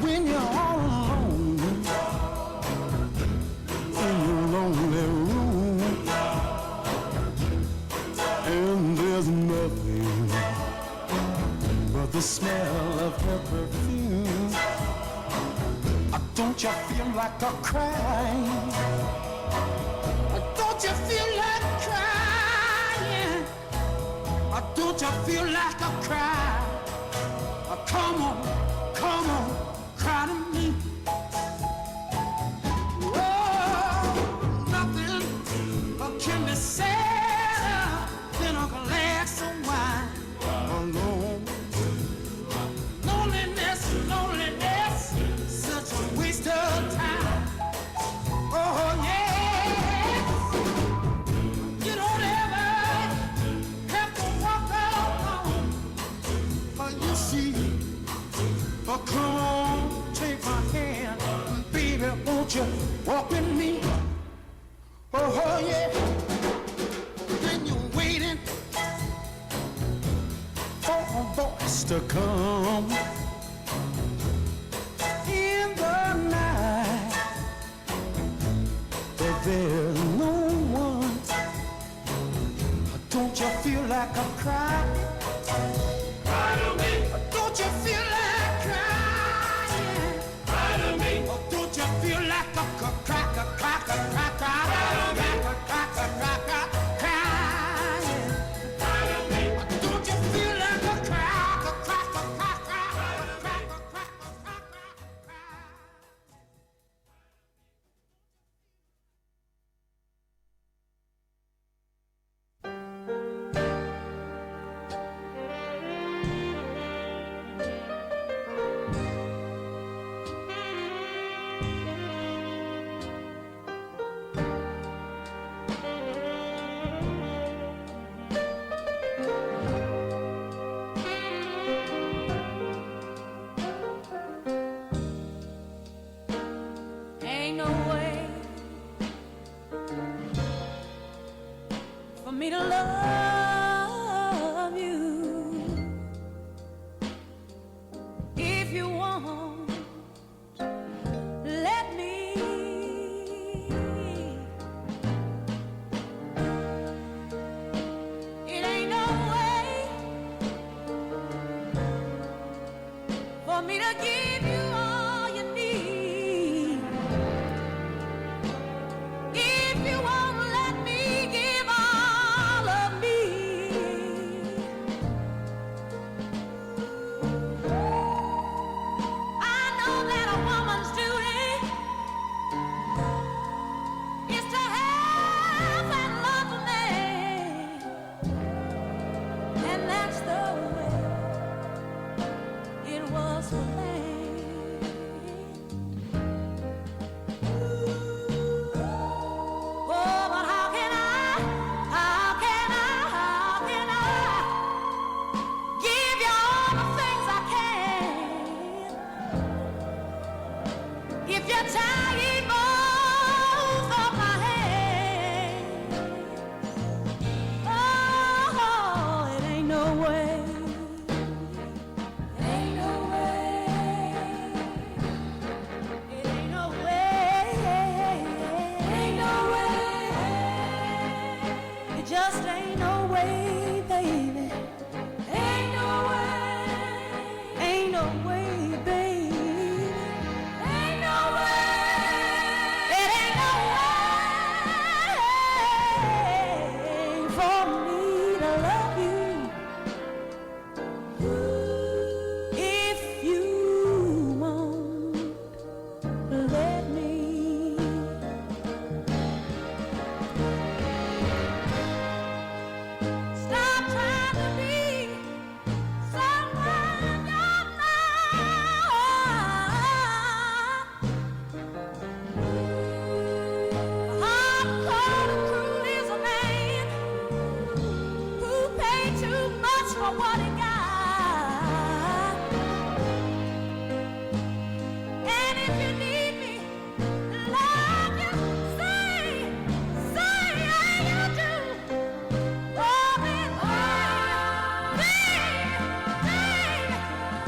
When you're all alone in your lonely room, and there's nothing but the smell of her perfume, don't you feel like a crying? Don't you feel like crying? Don't you feel like a cry? Come on, cry to me. Oh, nothing can be sadder than a glass of wine alone. Loneliness, such a waste of time. Oh yeah, you don't ever have to walk alone. You see, come on, take my hand, baby, won't you walk with me? Oh yeah, then you're waiting for a voice to come in the night, but there's no one. Don't you feel like a cry? Don't you feel like crying? Don't you feel like a cracker, crying? Don't you feel like a cracker? Ain't no way for me to love you if you won't let me. It ain't no way for me to give you all you need if you won't let me give all of me. I know that a woman's duty is to have and love a man, and that's the way it was for me. too much for what he got. And if you need me, love you, say you do. Oh, baby,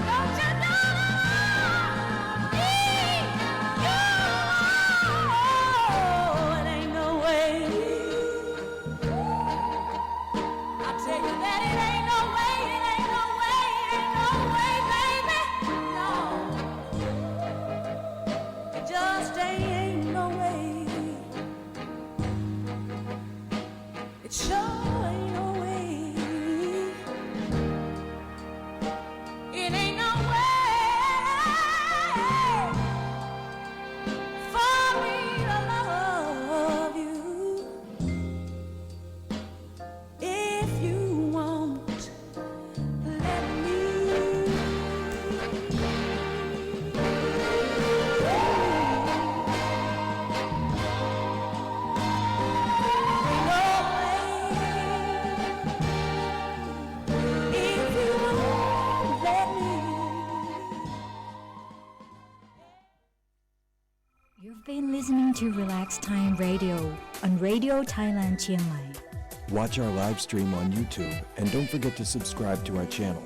don't you know that I need you? It ain't no way. I tell you that it ain't no way, it ain't no way, it ain't no way, baby. No, it just ain't no way. It sure ain't no way. It ain't no way for me to love you. If you won't let me. If you won't let me. You've been listening to Relax Time Radio on Radio Thailand Chiang Mai. Watch our live stream on YouTube and don't forget to subscribe to our channel.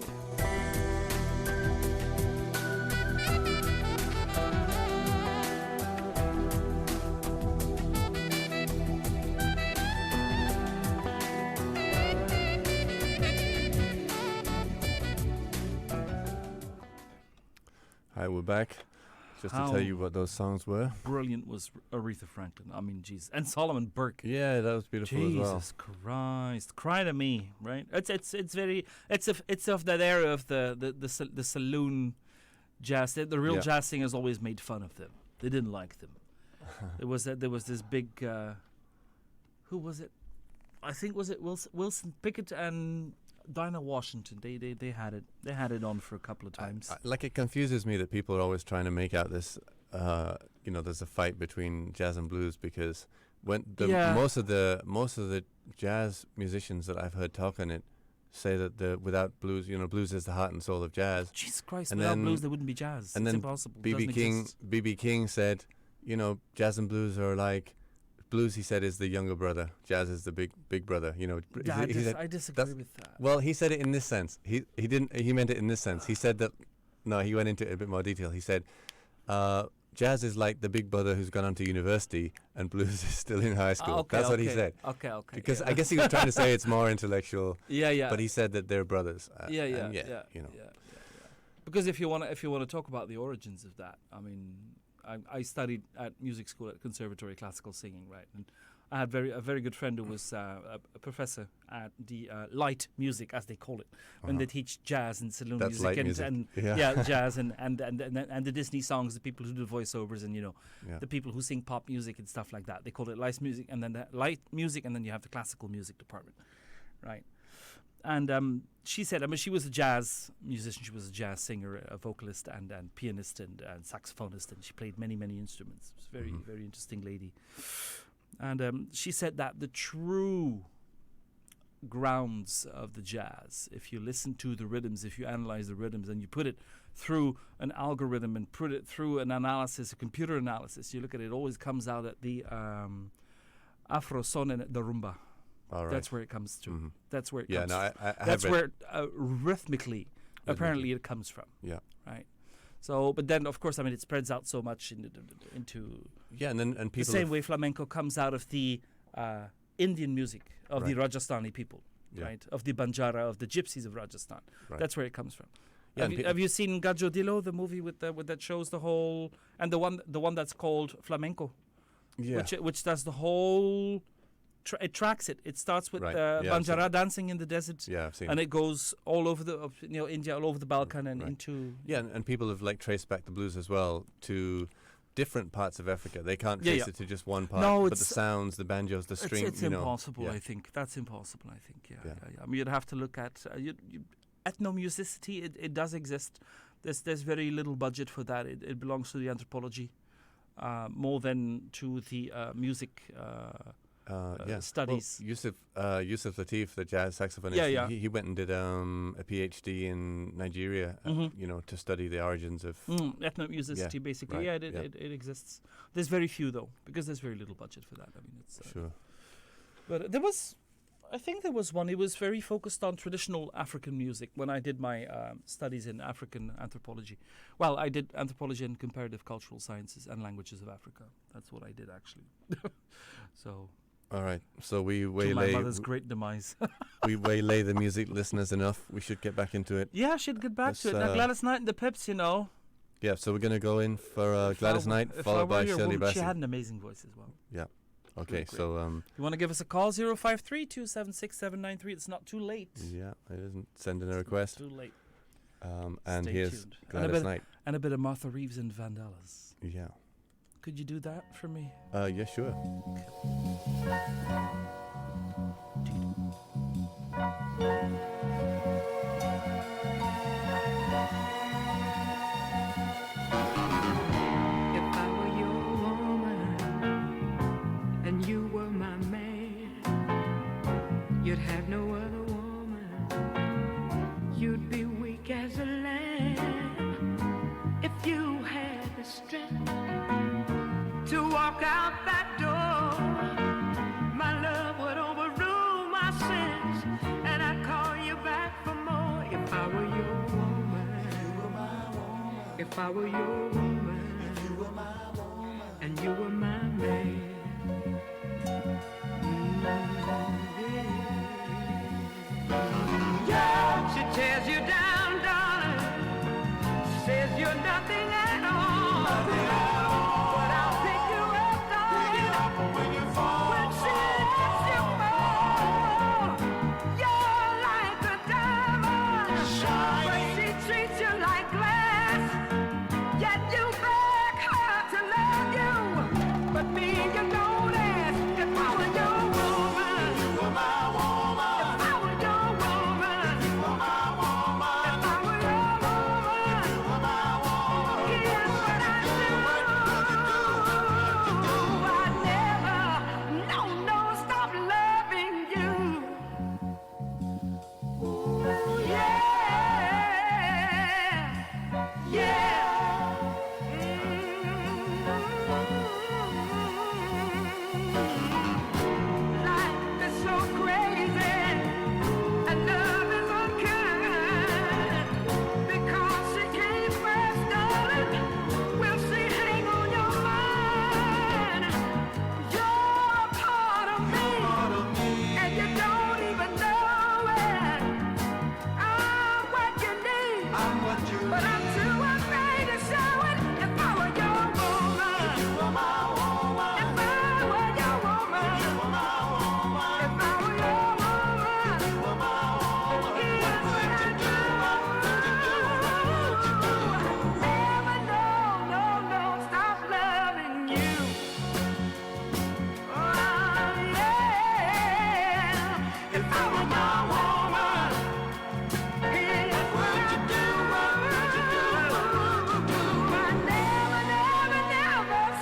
Hi, we're back. Just to tell you what those songs were. Brilliant was Aretha Franklin. I mean, jeez, and Solomon Burke. Yeah, that was beautiful as well. Jesus Christ, Cry to Me, right? It's very it's of that era of the saloon jazz. The real jazz singers always made fun of them. They didn't like them. there was this big who was it? I think was it Wilson Pickett and Dinah Washington. They had it on for a couple of times. Like, it confuses me that people are always trying to make out this there's a fight between jazz and blues, because when most of the jazz musicians that I've heard talk on it say that without blues, blues is the heart and soul of jazz. Jesus Christ, and without blues there wouldn't be jazz. And it's then impossible. B.B. King said, jazz and blues are like, blues, he said, is the younger brother. Jazz is the big brother. I disagree with that. Well, he said it in this sense. He meant it in this sense. He said that. No, he went into it a bit more detail. He said, jazz is like the big brother who's gone on to university, and blues is still in high school. That's what he said. Okay. Because I guess he was trying to say it's more intellectual. Yeah. But he said that they're brothers. Yeah. Because if you want to talk about the origins of that, I mean, I studied at music school at Conservatory Classical Singing, right? And I had a very good friend who was a professor at the light music, as they call it, when they teach jazz and saloon That's music, light music. and jazz and the Disney songs, the people who do the voiceovers, and the people who sing pop music and stuff like that. They call it light music, and then you have the classical music department, right? And she said, I mean, she was a jazz musician. She was a jazz singer, a vocalist, and pianist, and saxophonist, and she played many instruments. She was a very, very interesting lady. And she said that the true grounds of the jazz, if you listen to the rhythms, if you analyze the rhythms, and you put it through an algorithm and put it through an analysis, a computer analysis, you look at it, always comes out at the Afro son and the rumba. All right. That's where it comes to. Mm-hmm. That's where it comes. Yeah, no, that's where rhythmically, apparently, it comes from. Yeah. Right. So, but then, of course, I mean, it spreads out so much into. Yeah, and people. The same way flamenco comes out of the Indian music of the Rajasthani people, right? Of the Banjara, of the gypsies of Rajasthan. Right. That's where it comes from. Yeah, have you seen Gajo Dilo, the movie with that shows the whole, and the one that's called Flamenco, which does the whole. It tracks it. It starts with Banjara dancing in the desert, I've seen and it goes all over the India, all over the Balkan, and into and people have traced back the blues as well to different parts of Africa. They can't trace it to just one part. No, but the sounds, the banjos, the string. It's impossible. I think that's impossible. I think. Yeah. I mean, you'd have to look at ethnomusicity. It does exist. There's very little budget for that. It belongs to the anthropology more than to the music. studies. Well, Yusuf Lateef, the jazz saxophonist, he went and did a PhD in Nigeria, to study the origins of ethnomusicity, basically. Right, it exists. There's very few, though, because there's very little budget for that. I mean, it's sure. But I think there was one. It was very focused on traditional African music when I did my studies in African anthropology. Well, I did anthropology and comparative cultural sciences and languages of Africa. That's what I did, actually. So. All right. So we waylay. To my mother's great demise. We waylay the music listeners enough. We should get back into it. Yeah, I should get back to it. Now, Gladys Knight and the Pips, Yeah, so we're going to go in for Gladys Knight, followed by Shirley Bassey. She had an amazing voice as well. Yeah. Okay, great. So you want to give us a call? 053-276-793. It's not too late. Yeah, it isn't. Send in a request. Too late. And Stay here's tuned. Gladys Knight. And a bit of Martha Reeves and Vandellas. Yeah. Could you do that for me? Yeah, sure. You'd have no other woman. You'd be weak as a lamb if you had the strength to walk out that door. My love would overrule my sins, and I'd call you back for more if I were your woman. If I were your woman, and you were my man. Yeah, she tears you down, darling. Says you're nothing at all. But I'll pick you up, darling. Pick it up when you fall. When she lets you fall, you're like a diamond. Shining. But she treats you like glass. Yet you beg her to love you. But me, you don't ask. If I were your woman, you were my woman. If I were your woman, you were my woman. If I were your woman, you were my woman. Here's what I do. I never, no, stop loving you. Ooh, yeah. Life is so crazy, and love is unkind. Because she came first, darling, will she hang on your mind? You're a part of me, and you don't even know it. I'm what you need, but I'm too afraid to show it. If I were your woman, if you were my woman. If I were your woman, if you were my woman. If I were your woman, if you were my woman. Here's what I do. Never, no, stop loving you. Oh, yeah. If I were your woman, here's what I do. I never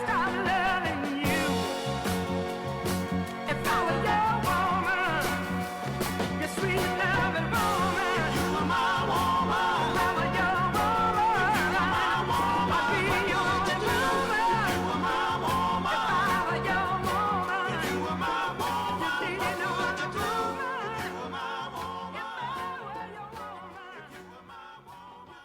stop loving you. If I were your woman, your sweet loving woman, you were my woman. If I were your woman, you were my woman. I'd be your only woman. You were my woman. If I were your woman, you were my woman. You didn't know what to do. You were my woman. If I were your woman, you were my woman.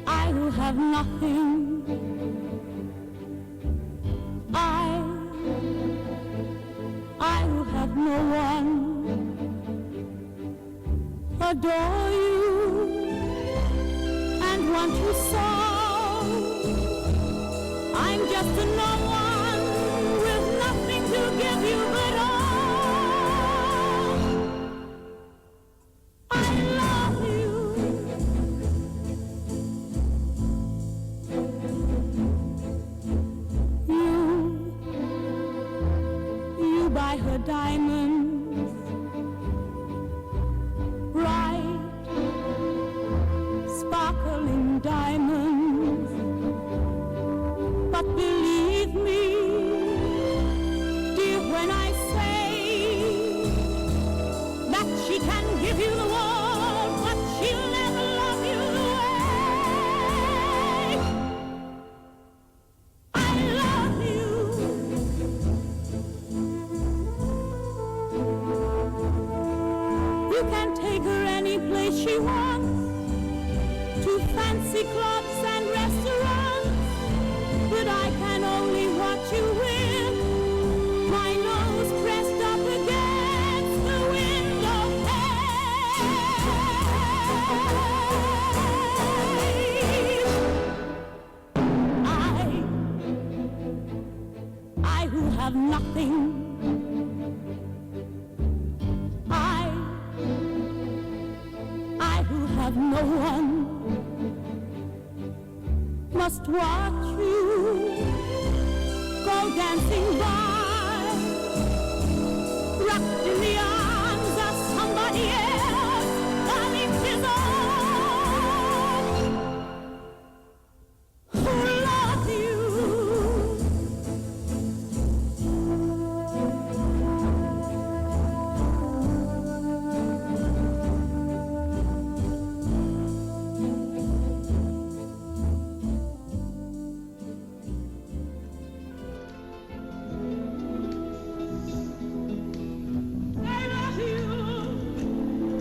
I who have nothing, I who have no one, adore you and want you so. I'm just a no one with nothing to give you but all the diamonds, bright, sparkling diamonds. But believe me, dear, when I say that she can give you the world, but she'll never love you the way I love you. You can take her any place she wants, to fancy clubs and restaurants, but I can only watch you with my nose pressed up against the window pane. I who have nothing, I who have no one, must watch you go dancing by, wrapped in the arms of somebody else, darling, his own, who love you. I love you.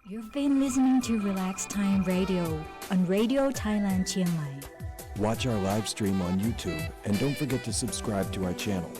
You've been listening to Relax Time Radio on Radio Thailand Chiang Mai. Watch our live stream on YouTube and don't forget to subscribe to our channel.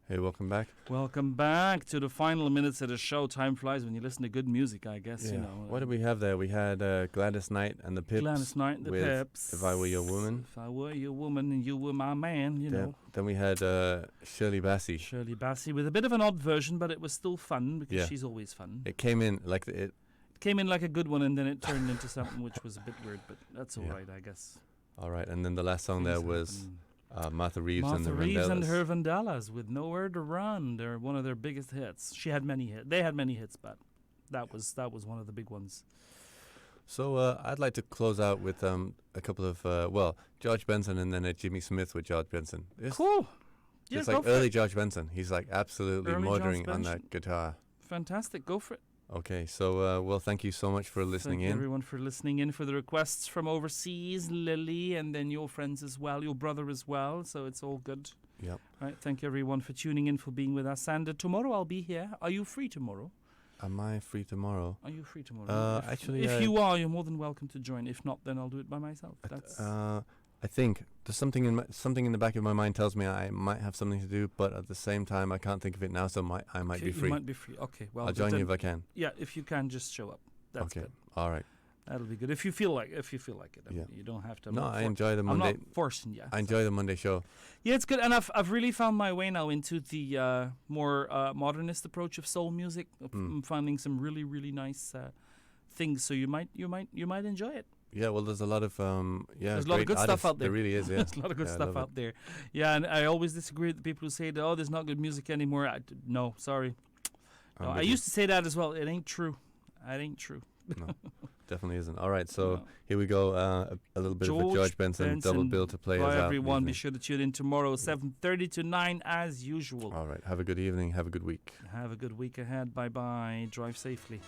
Hey, welcome back. Welcome back to the final minutes of the show. Time flies when you listen to good music, I guess. You know. What did we have there? We had Gladys Knight and the Pips. Gladys Knight and the with Pips. If I Were Your Woman. If I Were Your Woman and You Were My Man, you know. Then we had Shirley Bassey. Shirley Bassey with a bit of an odd version, but it was still fun because she's always fun. It came in like it came in like a good one, and then it turned into something which was a bit weird, but that's all right, I guess. All right, and then the last song there was Martha Reeves and the Vandellas. Martha Reeves and her Vandellas with Nowhere to Run. They're one of their biggest hits. She had many hits. They had many hits, but that was one of the big ones. So I'd like to close out with a couple of George Benson and then a Jimmy Smith with George Benson. Cool. Yeah, it's like early George Benson. He's like absolutely early motoring on that guitar. Fantastic. Go for it. Okay, so thank you so much for listening in. Thank you everyone for listening in, for the requests from overseas, Lily, and then your friends as well, your brother as well, so it's all good. Yep. Right, thank you everyone for tuning in, for being with us, and tomorrow I'll be here. Are you free tomorrow? Am I free tomorrow? Are you free tomorrow? If you are, you're more than welcome to join. If not, then I'll do it by myself. I think there's something in the back of my mind tells me I might have something to do, but at the same time I can't think of it now, so I might be free. You might be free. Okay, well I'll join you if I can. Yeah, if you can, just show up. That's okay. Good. All right. That'll be good. If you feel like it. I mean, you don't have to. No, I enjoy the Monday. I'm not forcing you. I enjoy the Monday show. Yeah, it's good, and I've really found my way now into the more modernist approach of soul music. I'm finding some really really nice things, so you might enjoy it. Yeah, well, there's a lot of there's a lot of good stuff out there. There really is, yeah. There's a lot of good stuff out there. Yeah, and I always disagree with the people who say that, there's not good music anymore. No, sorry. No, I used to say that as well. It ain't true. It ain't true. No, definitely isn't. All right, so here we go. A little bit of a George Benson double bill to play us out. Everyone, be sure to tune in tomorrow, 7:30 to 9 as usual. All right, have a good evening. Have a good week. Have a good week ahead. Bye-bye. Drive safely.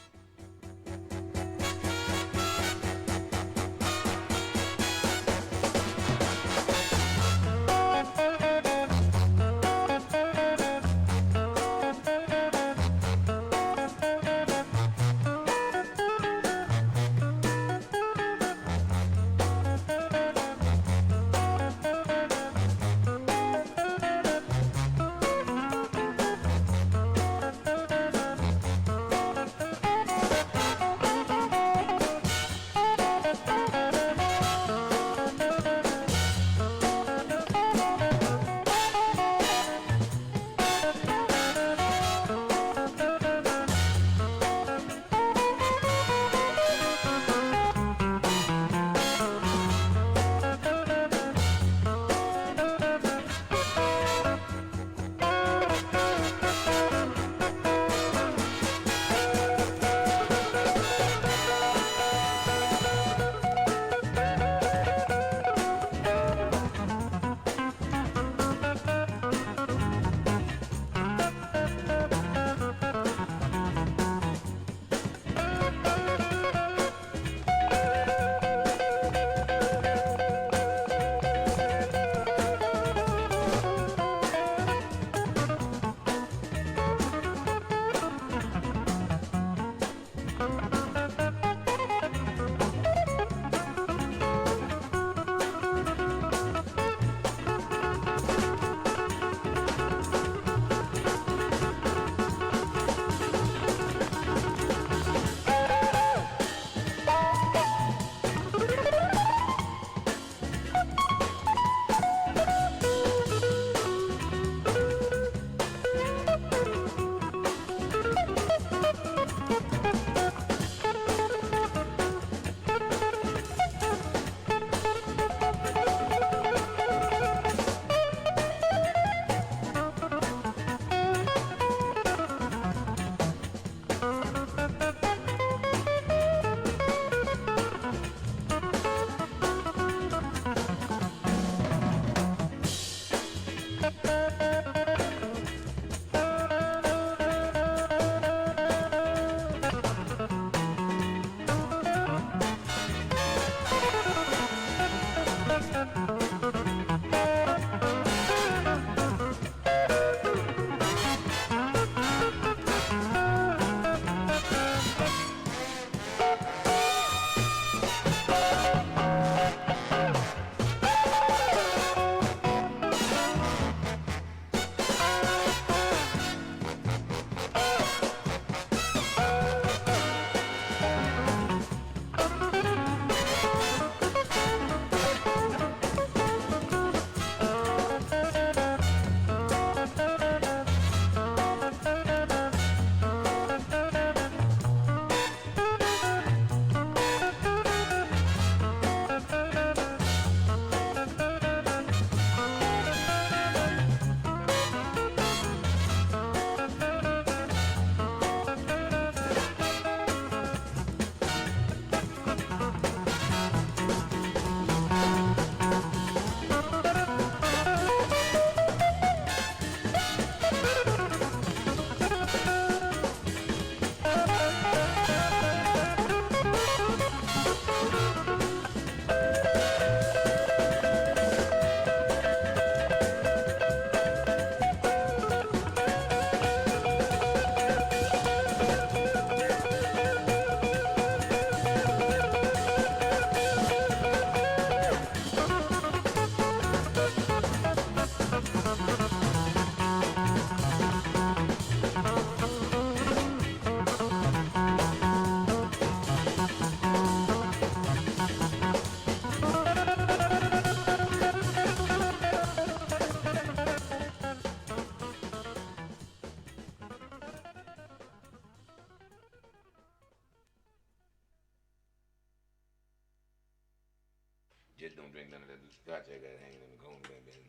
just don't drink none of that scotch I got hanging in the corner, baby.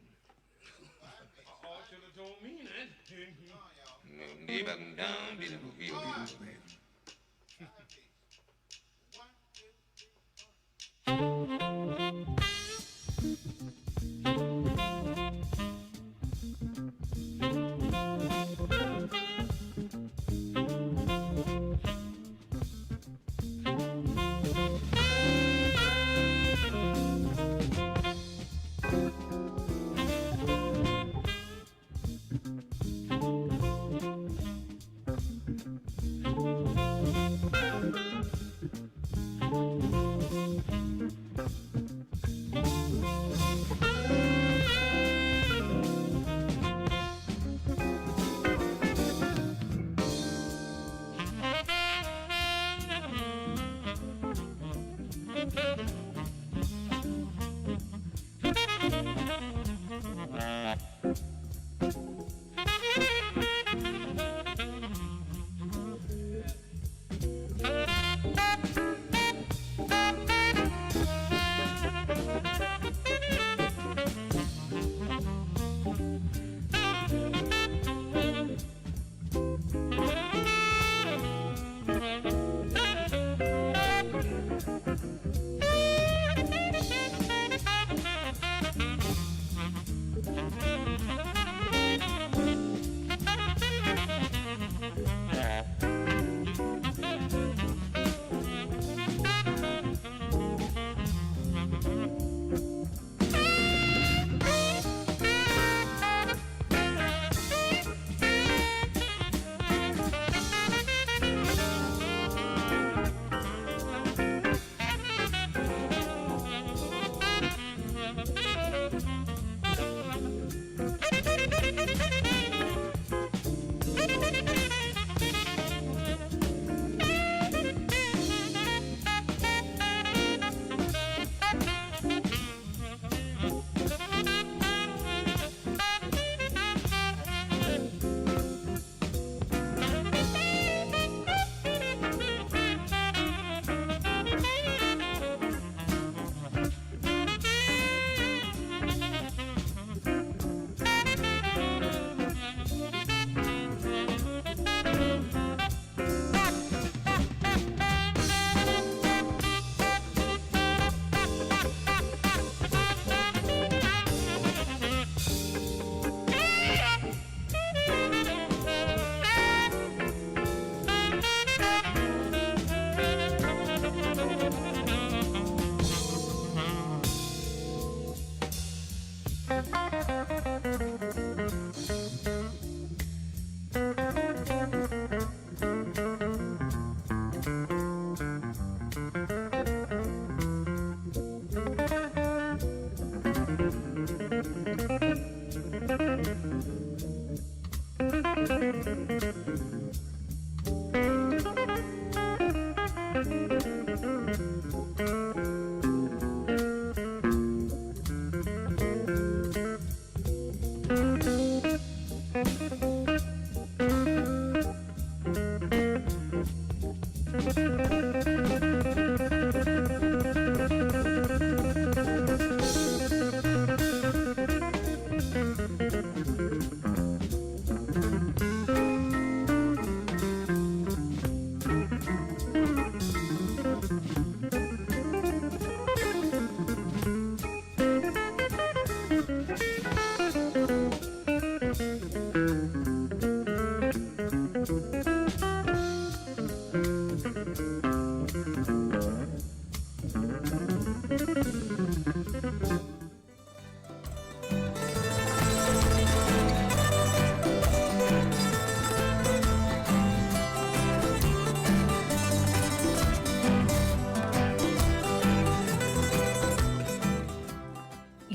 Oh, should have told me that. Give up and down, beautiful, beautiful, baby.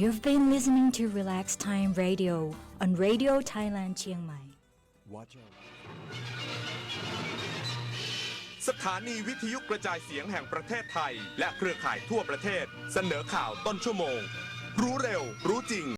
You've been listening to Relax Time Radio on Radio Thailand Chiang Mai. Watch out. สถานีวิทยุกระจายเสียงแห่งประเทศไทยและเครือข่ายทั่วประเทศเสนอข่าวต้นชั่วโมงรู้เร็วรู้จริง